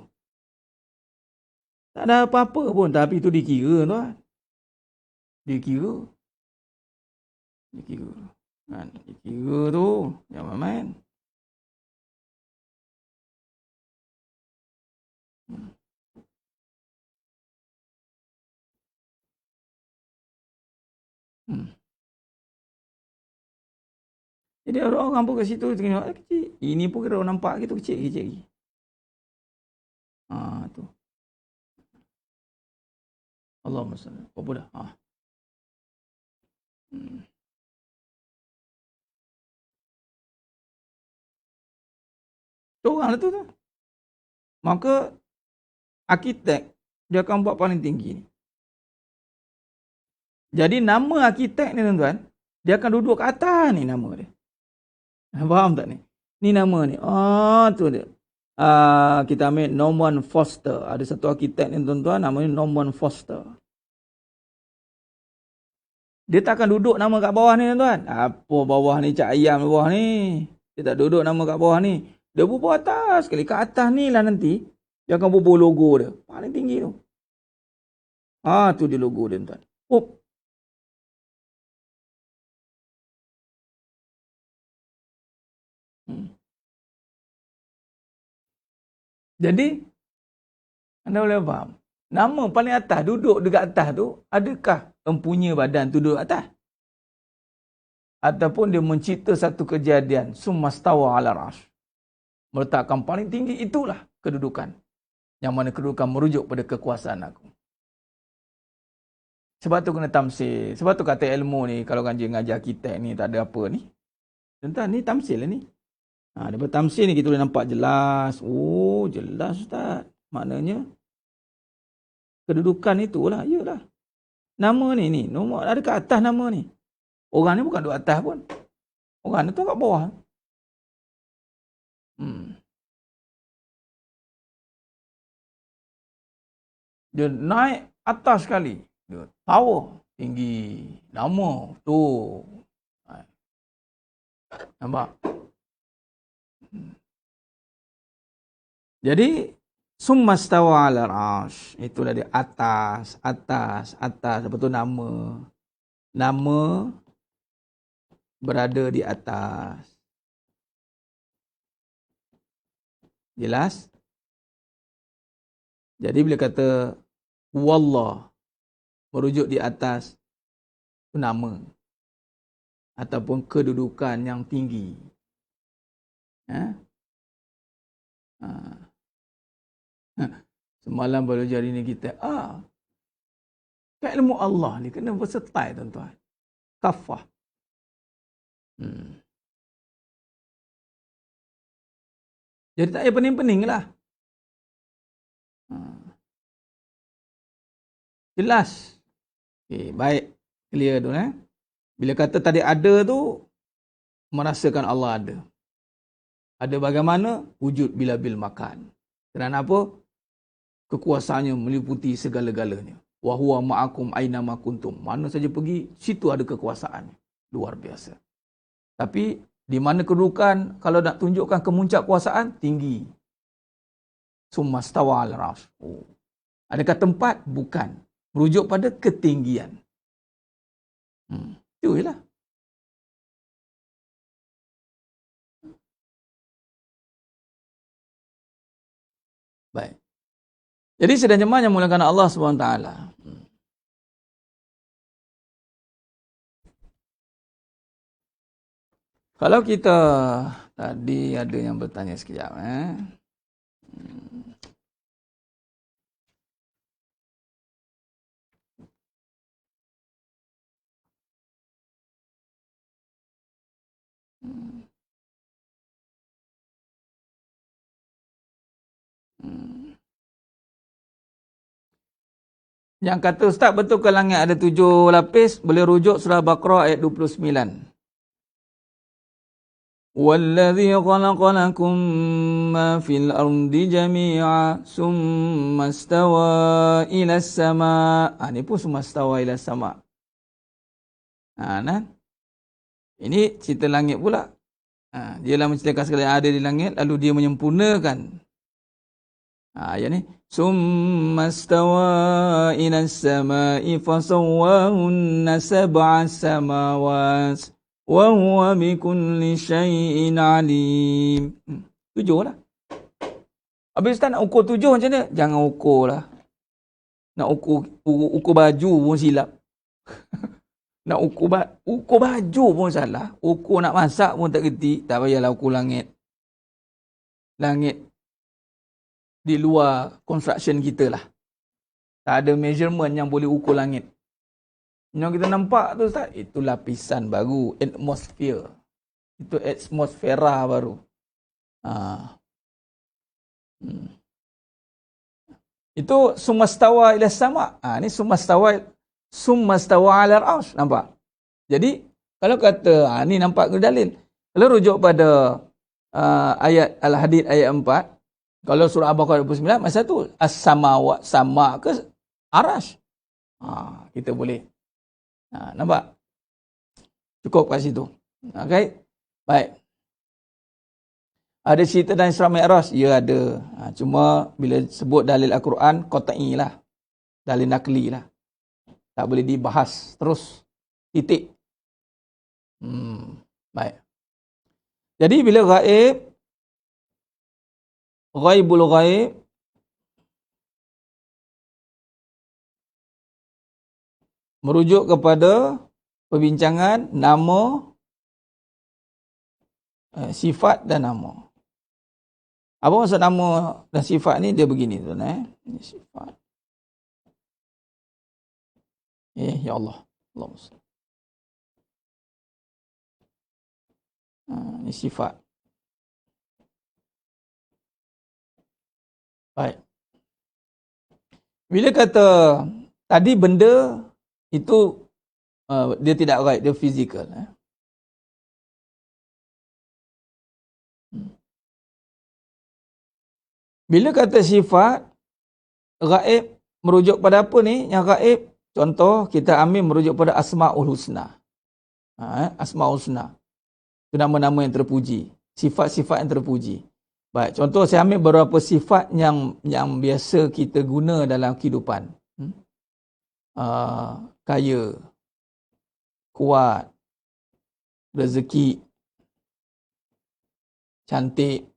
Tak ada apa-apa pun. Tapi tu dikira tuan. Dikira. Kan? Dikira tu. Jangan main. Jadi orang-orang pun kat situ tengok kecil. Ini pun kira orang nampak gitu kecil-kecil lagi. Tu. Allahumma salli. Apa dah? Orang lah tu. Maka arkitek dia akan buat paling tinggi ni. Jadi nama arkitek ni tuan-tuan, dia akan duduk kat atas ni nama dia. Faham tak ni? Ni nama ni. Tu dia. Kita ambil Norman Foster. Ada satu arkitek ni tuan-tuan, namanya Norman Foster. Dia tak akan duduk nama kat bawah ni tuan-tuan. Apa bawah ni, cak ayam bawah ni. Dia tak duduk nama kat bawah ni. Dia bubuh atas. Sekali kat atas ni lah nanti, dia akan bubuh logo dia. Paling tinggi tu. Tu dia logo dia tuan. Jadi, anda boleh faham. Nama paling atas, duduk dekat atas tu, adakah empunya badan tu duduk atas? Ataupun dia mencipta satu kejadian, summastawa ala rash. Meletakkan paling tinggi, itulah kedudukan. Yang mana kedudukan merujuk pada kekuasaan aku. Sebab tu kena tamsil. Sebab tu kata ilmu ni, kalau ngajar arkitek ni, tak ada apa ni. Tentang ni tamsil lah ni. Daripada tamsil ni kita boleh nampak jelas. Jelas Ustaz. Maknanya kedudukan itulah. Yalah. Nama ni. Nombor ada kat atas nama ni. Orang ni bukan duduk atas pun. Orang ni tu kat bawah. Dia naik atas sekali. Dia tower. Tinggi. Nama tu. Nampak? Jadi summastawa 'alal 'arsy. Itulah dia atas. Lepas tu nama. Nama berada di atas. Jelas? Jadi bila kata wallah merujuk di atas, itu nama ataupun kedudukan yang tinggi. Semalam baru jadi ni kita ilmu Allah ni kena versatile tuan-tuan. Kafah. Jadi tak payah pening-pening lah. Jelas. Baik. Clear tu. Bila kata tadi ada tu, merasakan Allah ada. Ada bagaimana? Wujud bila-bil makan. Kerana apa? Kekuasaannya meliputi segala-galanya. Wa huwa ma'akum aina ma kuntum. Mana saja pergi, situ ada kekuasaan. Luar biasa. Tapi di mana kedudukan, kalau nak tunjukkan kemuncak kuasaan, tinggi. Summastawa 'alal 'arsy. Adakah tempat? Bukan. Merujuk pada ketinggian. Itu je lah. Baik. Jadi sedang jemaah yang mulakan Allah SWT. Kalau kita tadi ada yang bertanya sekejap. Yang kata Ustaz, betul ke langit ada 7 lapis? Boleh rujuk surah Baqarah ayat 29. Wallazi khalaqa lakum ma fil ardi jami'a summa istawa ila sama. Ini pun summa istawa ila sama. Nah. Ini cerita langit pula. Dia lah menceritakan segala yang ada di langit, lalu dia menyempurnakan. Ayat ni. Summa istawa ila samai fasawwahunna sab'a samawat. Wa huwa bikulli syai'in alim. 7 lah. Habis tak nak ukur 7 macam mana? Jangan ukur lah. Nak ukur baju pun silap. Nak ukur baju pun salah. Ukur nak masak pun tak kerti. Tak payahlah ukur langit. Langit di luar construction kita lah. Tak ada measurement yang boleh ukur langit. Yang kita nampak tu Ustaz, itu lapisan baru, atmosphere. Itu atmosfera baru. Itu sumastawa ila sama. Ni sumastawa ala al-arsh, nampak? Jadi kalau kata ni nampak ke dalil. Kalau rujuk pada ayat Al-Hadid ayat 4, kalau surah Al-Baqarah 29, masa tu as-samawat, sama ke arash. Kita boleh nampak? Cukup kat situ. Okay? Baik. Ada cerita dalam Isra Mi'raj? Ya ada. Cuma bila sebut dalil Al-Quran, qat'i lah. Dalil nakli lah. Tak boleh dibahas terus. Titik. Baik. Jadi bila ghaibul ghaib, merujuk kepada perbincangan nama, sifat dan nama. Apa maksud nama dan sifat ni? Dia begini tuan. Ini sifat. Ya Allah. Allahumma. Ini sifat. Baik. Bila kata tadi benda itu dia tidak gaib, dia fizikal. Bila kata sifat gaib merujuk pada apa ni? Yang gaib, contoh kita ambil merujuk pada Asmaul Husna. Asmaul Husna. Itu nama-nama yang terpuji. Sifat-sifat yang terpuji. Baik, contoh saya ambil beberapa sifat yang biasa kita guna dalam kehidupan. Kaya, kuat, rezeki, cantik.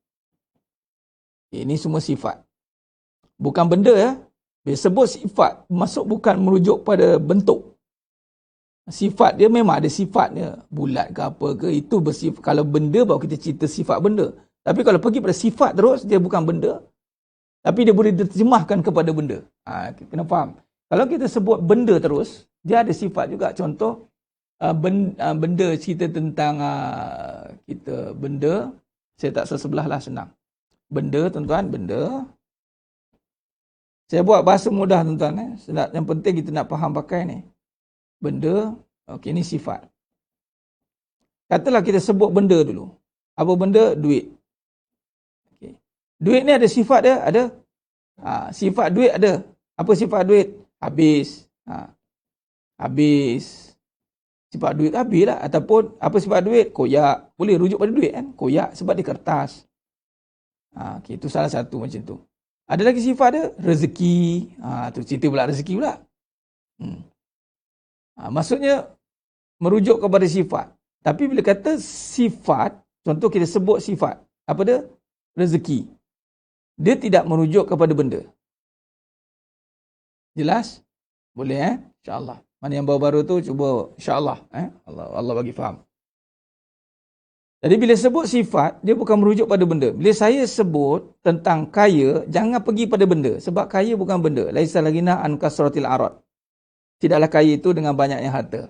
Ini semua sifat. Bukan benda ya. Bila sebut sifat, masuk bukan merujuk pada bentuk. Sifat dia memang ada sifatnya. Bulat ke apa ke, itu bersifat. Kalau benda baru kita cerita sifat benda. Tapi kalau pergi pada sifat terus, dia bukan benda. Tapi dia boleh diterjemahkan kepada benda. Kena faham. Kalau kita sebut benda terus, dia ada sifat juga. Contoh, benda cerita tentang kita benda. Saya tak sebelah lah, senang. Benda, tuan-tuan, benda. Saya buat bahasa mudah, tuan-tuan. Yang penting kita nak faham pakai ni. Benda, okey, ni sifat. Katalah kita sebut benda dulu. Apa benda? Duit. Okay. Duit ni ada sifat dia? Ada. Sifat duit ada. Apa sifat duit? Habis. Habis. Sifat duit habis lah. Ataupun apa sifat duit? Koyak. Boleh rujuk pada duit kan? Koyak sebab dia kertas. Okay, itu salah satu macam tu. Ada lagi sifat dia? Rezeki. Tu cerita pula rezeki pula. Maksudnya merujuk kepada sifat. Tapi bila kata sifat, contoh kita sebut sifat. Apa dia? Rezeki. Dia tidak merujuk kepada benda. Jelas? Boleh InsyaAllah. Mana yang baru-baru tu cuba insyaAllah. Allah bagi faham. Jadi bila sebut sifat, dia bukan merujuk pada benda. Bila saya sebut tentang kaya, jangan pergi pada benda. Sebab kaya bukan benda. Laisa lagina an kasratil arad. Tidaklah kaya itu dengan banyaknya harta.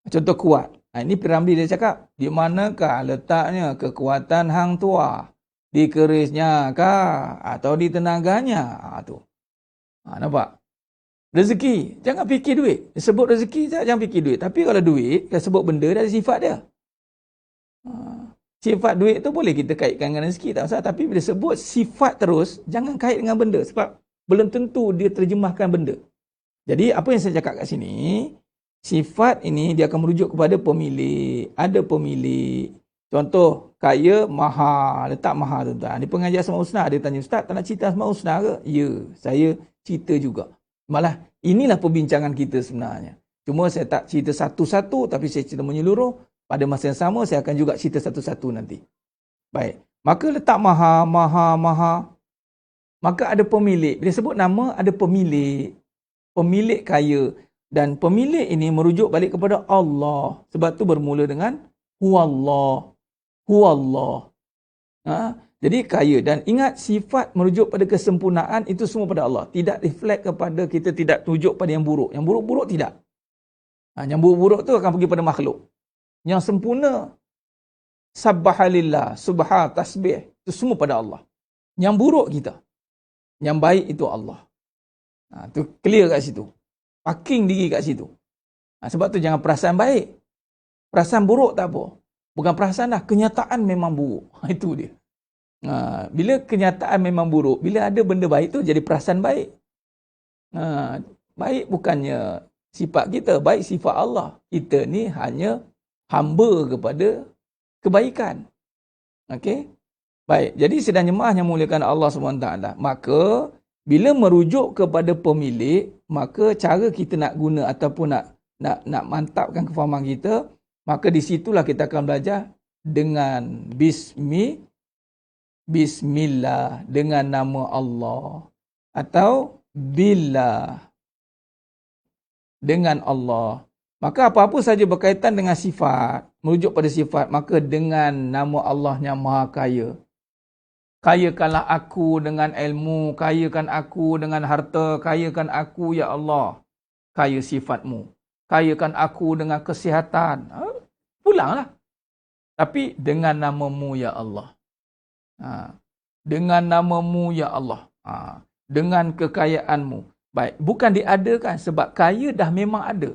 Contoh kuat. Ini Piramli dia cakap. Di manakah letaknya kekuatan hang tua? Di kerisnya kah? Atau di tenaganya? Tu. Nampak? Rezeki. Jangan fikir duit. Dia sebut rezeki, jangan fikir duit. Tapi kalau duit, dia sebut benda, dia ada sifat dia. Sifat duit tu boleh kita kaitkan dengan rezeki, tak masalah. Tapi bila sebut sifat terus, jangan kait dengan benda. Sebab belum tentu dia terjemahkan benda. Jadi apa yang saya cakap kat sini, sifat ini dia akan merujuk kepada pemilik. Ada pemilik. Contoh, kaya, maha. Letak maha tuan-tuan. Di pengajian Asmaul Husna, ada tanya, Ustaz, tak nak cerita Asmaul Husna ke? Ya, saya cerita juga. Malah, inilah perbincangan kita sebenarnya. Cuma saya tak cerita satu-satu, tapi saya cerita menyeluruh. Pada masa yang sama, saya akan juga cerita satu-satu nanti. Baik. Maka letak maha, maha, maha. Maka ada pemilik. Bila sebut nama, ada pemilik. Pemilik kaya. Dan pemilik ini merujuk balik kepada Allah. Sebab tu bermula dengan Huwallah. Huwallah. Jadi kaya. Dan ingat sifat merujuk pada kesempurnaan itu semua pada Allah. Tidak reflect kepada kita, tidak tujuk pada yang buruk. Yang buruk-buruk tidak. Yang buruk-buruk tu akan pergi pada makhluk. Yang sempurna, sabbahalillah, subhan, tasbih, itu semua pada Allah. Yang buruk kita. Yang baik itu Allah. Tu clear kat situ. Parking diri kat situ. Sebab tu jangan perasaan baik. Perasaan buruk tak apa. Bukan perasaan dah, kenyataan memang buruk. Itu dia. Bila kenyataan memang buruk, bila ada benda baik tu jadi perasaan baik. Baik bukannya sifat kita, baik sifat Allah. Kita ni hanya hamba kepada kebaikan. Okey? Baik, jadi sedang jemaah yang muliakan Allah SWT. Maka, bila merujuk kepada pemilik, maka cara kita nak guna ataupun nak mantapkan kefahaman kita, maka di situlah kita akan belajar dengan Bismillah, dengan nama Allah. Atau Billah, dengan Allah. Maka apa-apa saja berkaitan dengan sifat, merujuk pada sifat, maka dengan nama Allah yang Maha Kaya. Kayakanlah aku dengan ilmu, kayakan aku dengan harta, kayakan aku ya Allah. Kaya sifatmu. Kayakan aku dengan kesihatan. Pulanglah. Tapi dengan namamu ya Allah. Dengan namamu ya Allah. Dengan kekayaanmu. Baik, bukan diadakan sebab kaya dah memang ada.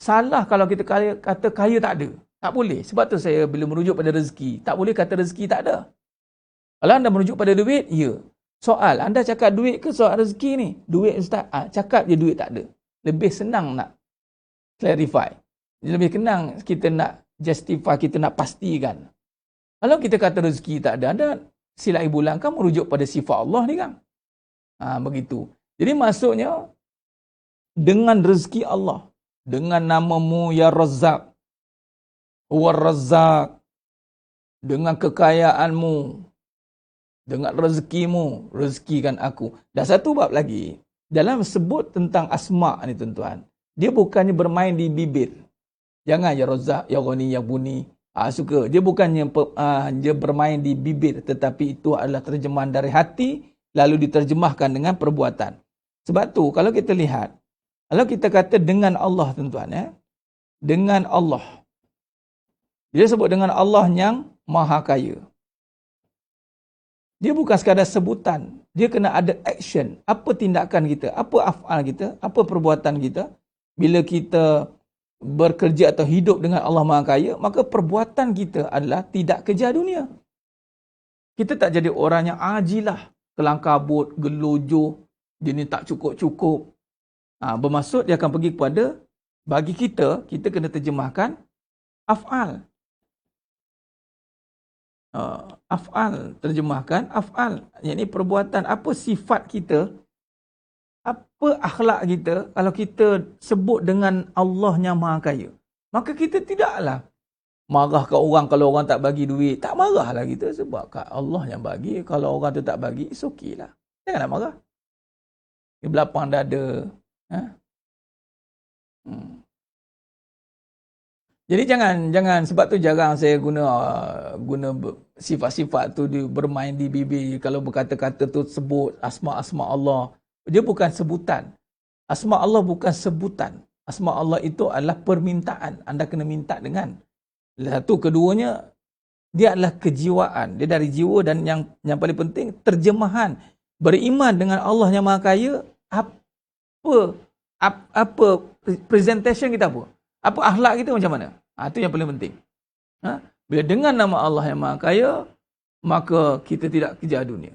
Salah kalau kita kata kaya tak ada. Tak boleh. Sebab tu saya bila merujuk pada rezeki, tak boleh kata rezeki tak ada. Kalau anda merujuk pada duit, ya. Soal, anda cakap duit ke soal rezeki ni? Duit Ustaz, cakap je duit tak ada. Lebih senang nak clarify. Lebih senang kita nak justify, kita nak pastikan. Kalau kita kata rezeki tak ada, anda sila bulan kan merujuk pada sifat Allah ni kan? Begitu. Jadi maksudnya, dengan rezeki Allah, dengan namamu ya Razzaq, Huwa Razzaq, dengan kekayaanmu, dengan rezekimu, rezekikan aku. Dan satu bab lagi, dalam sebut tentang asma' ni tuan-tuan, dia bukannya bermain di bibir. Jangan ya Razzaq, ya Ghani, ya Buni. Suka. Dia bukannya dia bermain di bibir, tetapi itu adalah terjemahan dari hati, lalu diterjemahkan dengan perbuatan. Sebab tu, kalau kita lihat, kalau kita kata dengan Allah tuan-tuan, dengan Allah. Dia sebut dengan Allah yang Maha Kaya. Dia bukan sekadar sebutan. Dia kena ada action. Apa tindakan kita? Apa af'al kita? Apa perbuatan kita? Bila kita bekerja atau hidup dengan Allah Maha Kaya, maka perbuatan kita adalah tidak kejar dunia. Kita tak jadi orang yang ajilah, kelangkabut, gelojoh, dia ni tak cukup-cukup. Bermaksud dia akan pergi kepada, bagi kita kena terjemahkan af'al. Af'al, terjemahkan af'al. Yang ini perbuatan, apa sifat kita, apa akhlak kita, kalau kita sebut dengan Allah yang Maha Kaya. Maka kita tidaklah marah ke orang kalau orang tak bagi duit. Tak marahlah kita sebab Allah yang bagi. Kalau orang tu tak bagi, it's okay lah. Janganlah marah. Di belapang dada. Jadi jangan sebab tu jarang saya guna sifat-sifat tu bermain di bibir. Kalau berkata-kata tu sebut asma-asma Allah. Dia bukan sebutan. Asma Allah bukan sebutan. Asma Allah itu adalah permintaan. Anda kena minta dengan. Satu, keduanya, dia adalah kejiwaan. Dia dari jiwa dan yang paling penting, terjemahan. Beriman dengan Allah yang Maha Kaya, apa presentation kita apa? Apa akhlak kita macam mana? Itu yang paling penting. Bila dengan nama Allah yang Maha Kaya, maka kita tidak kejar dunia.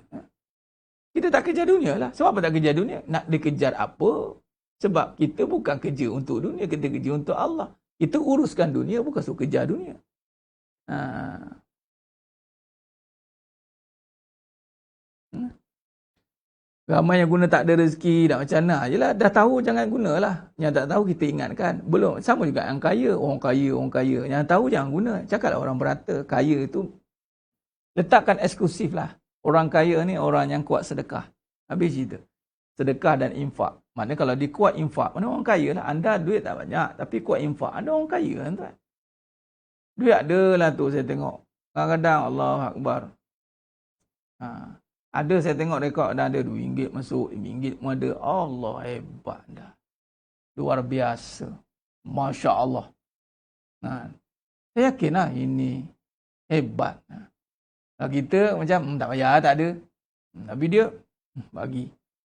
Kita tak kejar dunia lah. Sebab apa tak kejar dunia? Nak dikejar apa? Sebab kita bukan kerja untuk dunia, kita kerja untuk Allah. Kita uruskan dunia, bukan suruh kejar dunia. Ramai yang guna tak ada rezeki, tak macam mana. Yelah, dah tahu jangan gunalah. Yang tak tahu kita ingatkan. Belum, sama juga yang kaya. Orang kaya. Yang tahu jangan guna. Cakaplah orang berata. Kaya itu, letakkan eksklusif lah. Orang kaya ni orang yang kuat sedekah. Habis cerita. Sedekah dan infak. Maknanya kalau dia kuat infak, mana orang kaya lah. Anda duit tak banyak, tapi kuat infak. Anda orang kaya kan tuan. Duit ada lah tu saya tengok. Kadang-kadang Allah Akbar. Ada saya tengok rekod dah ada RM2 masuk, RM5 pun ada. Allah hebat dah. Luar biasa. Masya Allah. Saya yakin lah ini hebat. Kalau kita macam tak payah, tak ada. Tapi dia bagi.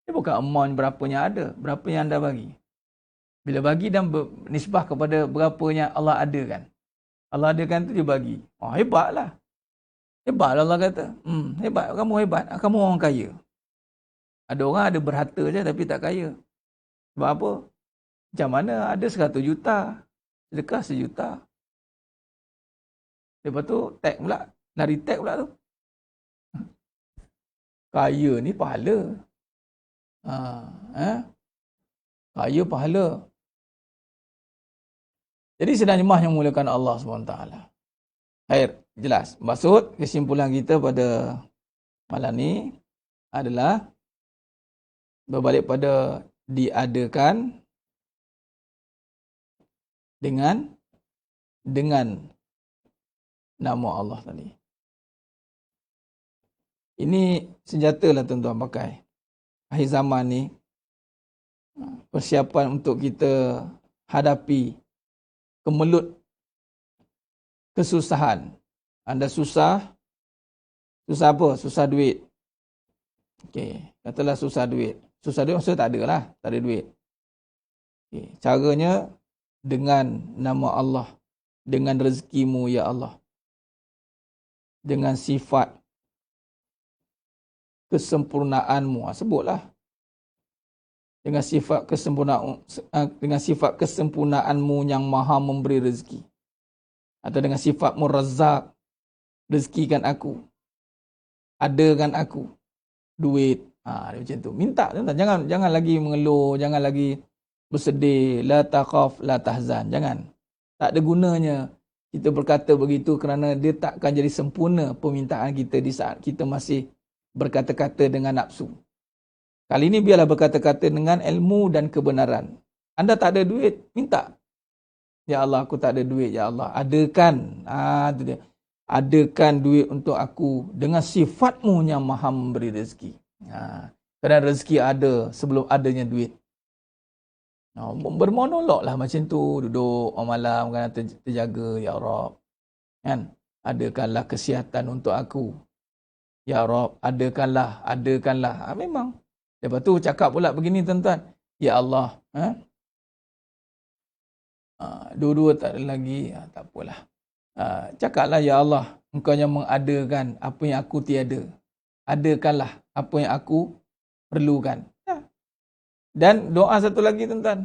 Dia bukan amount berapanya ada. Berapa yang anda bagi. Bila bagi dan nisbah kepada berapa yang Allah adakan. Allah adakan tu dia bagi. Hebatlah. Hebat Allah kata. Hebat, kamu hebat. Kamu orang kaya. Ada orang ada berharta je tapi tak kaya. Sebab apa? Macam mana ada 100 juta. Sedekah 1 juta. Lepas tu tag pula. Lari tag pula tu. Kaya ni pahala. Kaya pahala. Jadi sedang jemaah yang memulakan Allah SWT. Baik, jelas. Maksud kesimpulan kita pada malam ni adalah berbalik pada diadakan dengan nama Allah tadi. Ini senjata lah tuan-tuan pakai. Akhir zaman ni persiapan untuk kita hadapi kemelut kesusahan. Anda susah apa? Susah duit. Okey, katalah susah duit. Susah duit maksudnya tak ada lah, tak ada duit. Okey, caranya dengan nama Allah, dengan rezekimu ya Allah. Dengan sifat kesempurnaanmu, sebutlah. Dengan sifat kesempurnaanmu yang Maha memberi rezeki. Atau dengan sifatmu Razzaq, rezekikan aku. Adakan aku duit. Dia macam tu. Minta, jangan lagi mengeluh, jangan lagi bersedih, la taqaf, la tahzan. Jangan. Tak ada gunanya kita berkata begitu kerana dia takkan jadi sempurna permintaan kita di saat kita masih berkata-kata dengan nafsu. Kali ini biarlah berkata-kata dengan ilmu dan kebenaran. Anda tak ada duit, minta. Ya Allah, aku tak ada duit. Ya Allah, adakan. Itu dia. Adakan duit untuk aku dengan sifatmu yang Maha memberi rezeki. Kerana rezeki ada sebelum adanya duit. Bermonolog lah macam tu. Duduk malam kan terjaga. Ya Rabb. Kan? Adakanlah kesihatan untuk aku. Ya Rabb, adakanlah. Memang. Lepas tu cakap pula begini tuan-tuan. Ya Allah. Dua-dua tak ada lagi. Tak apalah. Cakaplah ya Allah. Engkau yang mengadakan apa yang aku tiada. Adakanlah apa yang aku perlukan. Dan doa satu lagi tuan-tuan.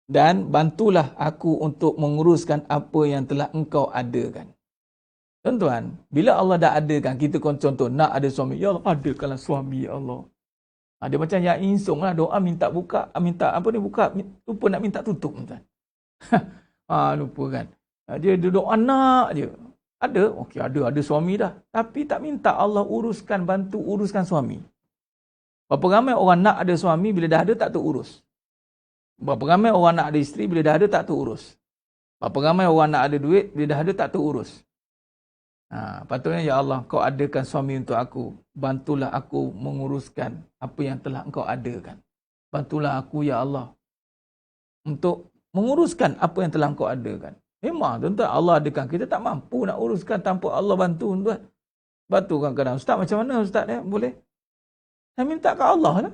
Dan bantulah aku untuk menguruskan apa yang telah engkau adakan. Tuan-tuan, bila Allah dah adakan, kita contoh nak ada suami. Ya Allah, adakanlah suami ya Allah. Dia macam yang insung lah. Doa minta buka. Minta apa ni buka. Lupa nak minta tutup tuan. Lupa kan. Dia duduk anak je. Ada. Okey, ada suami dah. Tapi tak minta Allah bantu uruskan suami. Berapa ramai orang nak ada suami, bila dah ada tak terurus. Berapa ramai orang nak ada isteri, bila dah ada tak terurus. Berapa ramai orang nak ada duit, bila dah ada tak terurus. Patutnya ya Allah, kau adakan suami untuk aku. Bantulah aku menguruskan apa yang telah engkau adakan. Bantulah aku ya Allah untuk menguruskan apa yang telah engkau adakan. Memang tuan-tuan, Allah adakan. Kita tak mampu nak uruskan tanpa Allah bantu tuan. Bantu kadang-kadang. Ustaz macam mana Ustaz ya? Boleh? Saya minta ke Allah lah.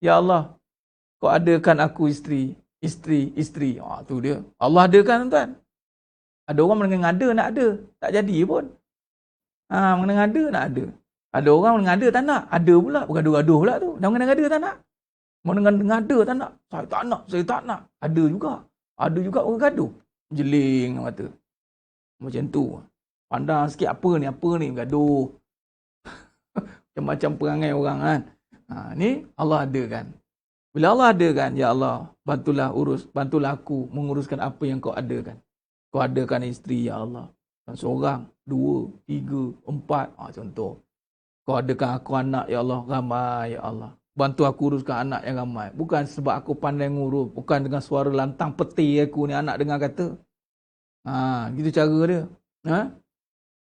Ya Allah, kau adakan aku isteri. Tu dia. Allah adakan tuan. Ada orang mengada nak ada, tak jadi pun. Mengada nak ada. Ada orang mengada tak nak, ada pula, bergaduh-gaduh pula tu. Dah mengada tak nak. Mengada tak nak, saya tak nak. Ada juga orang gaduh. Jeling mata. Macam tu. Pandang sikit apa ni, bergaduh. Macam-macam perangai orang kan. Ni Allah adakan. Bila Allah adakan, ya Allah, bantulah aku menguruskan apa yang kau adakan. Kau adakan isteri, ya Allah. Seorang, 2, 3, 4. Contoh. Kau adakan aku anak, ya Allah, ramai, ya Allah. Bantu aku uruskan anak yang ramai. Bukan sebab aku pandai ngurus. Bukan dengan suara lantang peti aku ni anak dengar kata. Gitu cara dia.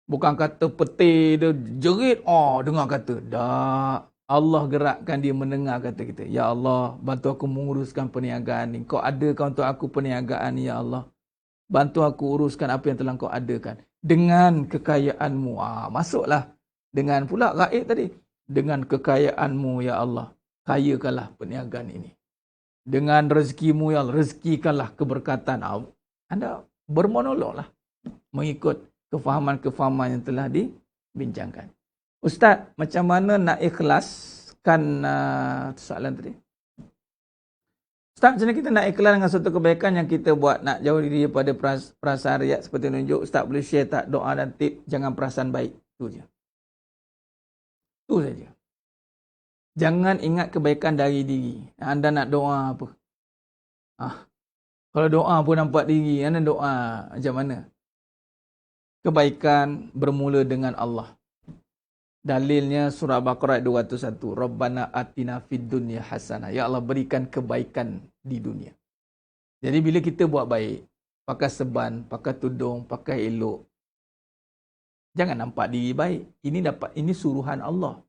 Bukan kata peti dia jerit. Dengar kata. Tak. Allah gerakkan dia mendengar kata kita. Ya Allah, bantu aku menguruskan perniagaan ni. Kau adakan untuk aku perniagaan ni, ya Allah. Bantu aku uruskan apa yang telah kau adakan. Dengan kekayaanmu. Masuklah. Dengan pula gaib tadi. Dengan kekayaanmu, ya Allah. Kayakanlah perniagaan ini. Dengan rezekimu, ya Allah. Rezekikanlah keberkatan. Anda bermonolog lah. Mengikut kefahaman-kefahaman yang telah dibincangkan. Ustaz, macam mana nak ikhlaskan soalan tadi? Ustaz, macam mana kita nak ikhlas dengan suatu kebaikan yang kita buat, nak jauh diri daripada perasaan riak seperti tunjuk. Ustaz boleh share tak doa dan tip jangan perasaan baik? Itu je. Itu saja. Jangan ingat kebaikan dari diri. Anda nak doa apa? Kalau doa pun nampak diri, anda doa macam mana? Kebaikan bermula dengan Allah. Dalilnya surah Baqarah 201. Rabbana atina fid dunya hasanah. Ya Allah, berikan kebaikan di dunia. Jadi bila kita buat baik, pakai seban, pakai tudung, pakai elok, jangan nampak diri baik. Ini suruhan Allah.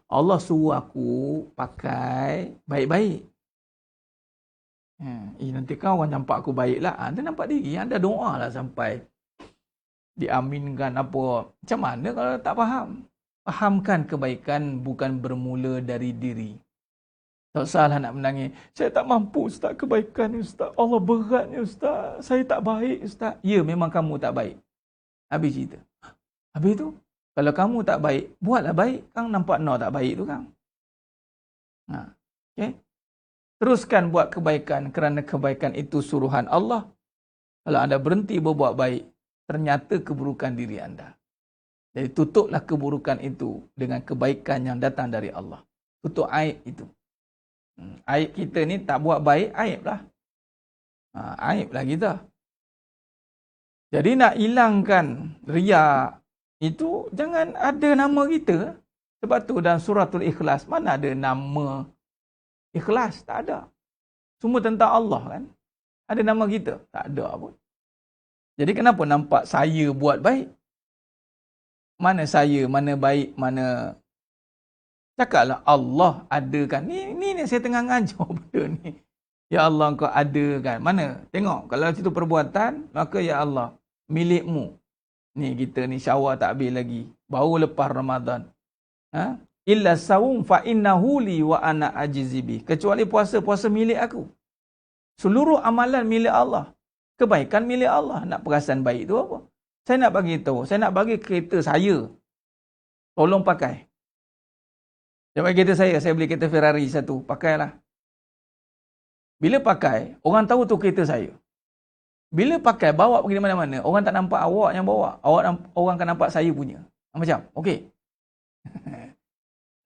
Allah suruh aku pakai baik-baik. Nanti kan orang nampak aku baik lah. Anda nampak diri, anda doa lah sampai diaminkan apa. Macam mana kalau tak faham? Fahamkan kebaikan bukan bermula dari diri. Tak salah nak menangis. Saya tak mampu, Ustaz, kebaikan ni, Ustaz. Allah beratnya, Ustaz. Saya tak baik, Ustaz. Ya, memang kamu tak baik. Habis cerita. Habis tu, kalau kamu tak baik, buatlah baik. Kang nampak tak baik tu, Kang. Okay? Teruskan buat kebaikan kerana kebaikan itu suruhan Allah. Kalau anda berhenti berbuat baik, ternyata keburukan diri anda. Jadi tutuplah keburukan itu dengan kebaikan yang datang dari Allah. Tutup aib itu. Aib kita ni tak buat baik, aib lah. Aib lah kita. Jadi nak hilangkan riak itu, jangan ada nama kita. Sebab tu dalam suratul Ikhlas, mana ada nama Ikhlas? Tak ada. Semua tentang Allah kan. Ada nama kita? Tak ada pun. Jadi kenapa nampak saya buat baik? Mana saya, mana baik, mana... Cakaplah Allah adakan. Ni saya tengah ngajar benda ni. Ya Allah, kau adakan. Mana? Tengok. Kalau itu perbuatan, maka ya Allah, milikmu. Ni kita ni syawal tak habis lagi. Baru lepas Ramadan. Illa sawum fa innahu li wa ana ajizibi. Kecuali puasa milik aku. Seluruh amalan milik Allah. Kebaikan milik Allah. Nak perasan baik tu apa? Saya nak bagi tahu, saya nak bagi kereta saya. Tolong pakai. Saya bagi kereta saya beli kereta Ferrari satu, pakailah. Bila pakai, orang tahu tu kereta saya. Bila pakai, bawa pergi mana-mana, orang tak nampak awak yang bawa. Orang akan nampak saya punya. Macam, okey.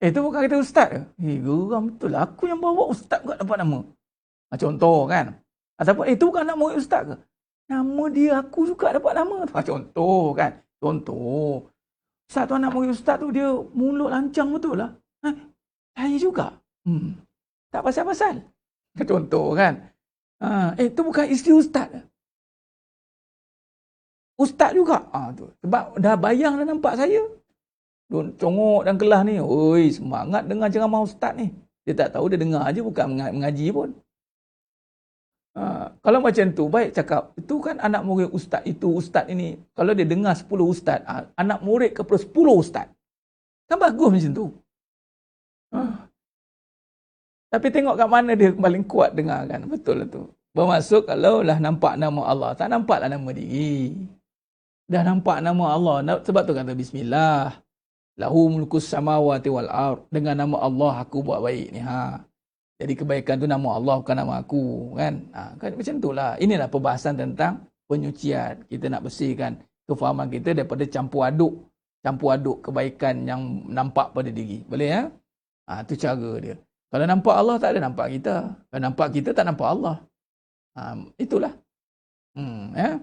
Itu bukan kereta ustaz ke? Geram betul lah. Aku yang bawa, ustaz juga dapat nama. Contoh kan. Ataupun, itu bukan nama ustaz ke? Nama dia aku juga dapat nama tu. Contoh kan. Contoh. Ustaz tu anak murid ustaz tu dia mulut lancang betul lah. Saya juga. Tak pasal-pasal. Contoh kan. Tu bukan isteri ustaz. Ustaz juga. Tu. Sebab dah bayang dah nampak saya. Congok dan kelas ni. Oi, semangat dengar ceramah ustaz ni. Dia tak tahu, dia dengar aja, bukan mengaji pun. Kalau macam tu, baik cakap, itu kan anak murid ustaz itu, ustaz ini. Kalau dia dengar 10 ustaz, anak murid kepada 10 ustaz. Kan bagus macam tu. Tapi tengok kat mana dia paling kuat dengar kan. Betul lah tu. Bermaksud kalau lah nampak nama Allah, tak nampaklah nama diri. dah nampak nama Allah. Sebab tu kata bismillah. Lahu mulkus samawati wal ard. Dengan nama Allah aku buat baik ni. Jadi kebaikan tu nama Allah bukan nama aku, kan? Kan macam itulah. Inilah perbahasan tentang penyucian. Kita nak bersihkan kefahaman kita daripada campur aduk kebaikan yang nampak pada diri. Boleh ya? Itu cara dia. Kalau nampak Allah, tak ada nampak kita. Kalau nampak kita, tak nampak Allah. Itulah. Ya.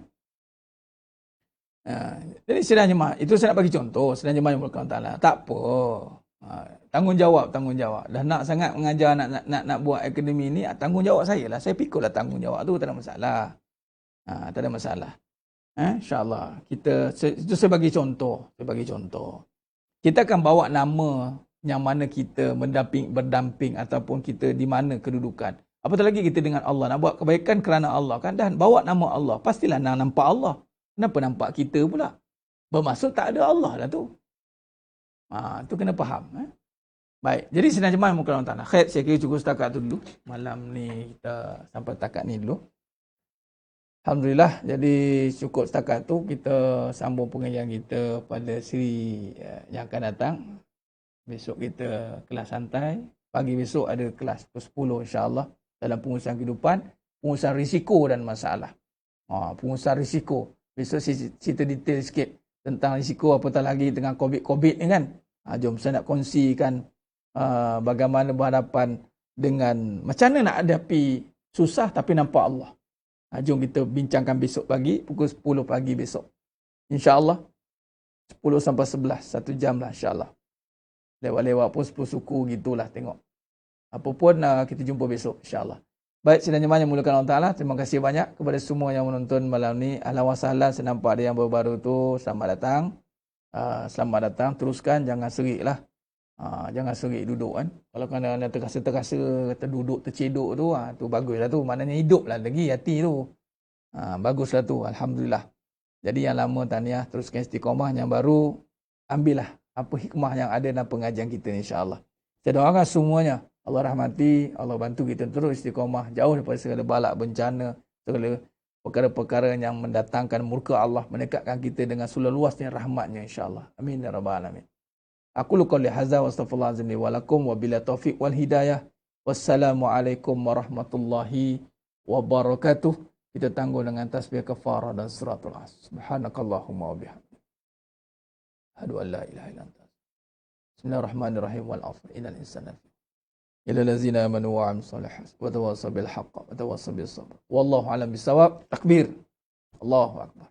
Jadi sedang jemaah, itu saya nak bagi contoh. Sedang jemaah yang berkata Allah. Tak apa. Tanggungjawab. Dah nak sangat mengajar, nak buat akademi ni, tanggungjawab saya lah. Saya pikirlah tanggungjawab tu, tak ada masalah. Tak ada masalah. InsyaAllah. Itu saya bagi contoh. Kita akan bawa nama yang mana kita berdamping ataupun kita di mana kedudukan. Apatah lagi kita dengan Allah. Nak buat kebaikan kerana Allah kan. Dan bawa nama Allah. Pastilah nak nampak Allah. Kenapa nampak kita pula? Bermaksud tak ada Allah dah tu. Tu kena faham. Baik. Jadi senang jemaah yang mukallaf ta'ala. Khair, saya kira cukup setakat tu dulu. Malam ni kita sampai setakat ni dulu. Alhamdulillah. Jadi cukup setakat tu. Kita sambung pengajian kita pada siri yang akan datang. Besok kita kelas santai. Pagi besok ada kelas ke-10 insyaAllah. Dalam pengurusan kehidupan. Pengurusan risiko dan masalah. Pengurusan risiko. Besok saya cerita detail sikit tentang risiko apatah lagi dengan COVID ni kan. Jom saya nak kongsikan bagaimana berhadapan dengan macam mana nak hadapi susah tapi nampak Allah. Jom kita bincangkan besok pagi pukul 10 pagi besok. InsyaAllah 10 sampai 11, 1 jam lah insyaAllah. Lewat-lewat pun 10 suku gitulah tengok. Apa pun kita jumpa besok insyaAllah. Baik, sidang jemaah yang mulakan Allah Ta'ala. Terima kasih banyak kepada semua yang menonton malam ni. Ahlan wa sahlan, saya nampak ada yang baru-baru tu. Selamat datang. Selamat datang. Teruskan, jangan serik lah. Jangan serik duduk kan. Kalau kena terkasa, terduduk, terceduk tu, tu baguslah tu. Maknanya hidup lah lagi hati tu. Baguslah tu. Alhamdulillah. Jadi yang lama tahniah, teruskan istiqamah. Yang baru, ambillah apa hikmah yang ada dalam pengajian kita insyaAllah. Saya doakan semuanya. Allah rahmati, Allah bantu kita terus istiqamah jauh daripada segala balak bencana, segala perkara-perkara yang mendatangkan murka Allah, mendekatkan kita dengan seluasnya rahmatnya insyaAllah. Amin ya rabbal alamin. Aku qouli hadza wa astaghfirullahalazim wa lakum wa bila taufiq wal hidayah. Wassalamualaikum warahmatullahi wabarakatuh. Kita tangguh dengan tasbih kafarah dan suratul as. Subhanakallahumma wa bihamdika. Asyhadu an la ilaha illa anta. Bismillahirrahmanirrahim wal 'afwu innal insana إلى الذين آمنوا وعملوا الصالحات وتواصوا بالحق وتواصوا بالصبر والله أعلم بالصواب. تكبير الله أكبر.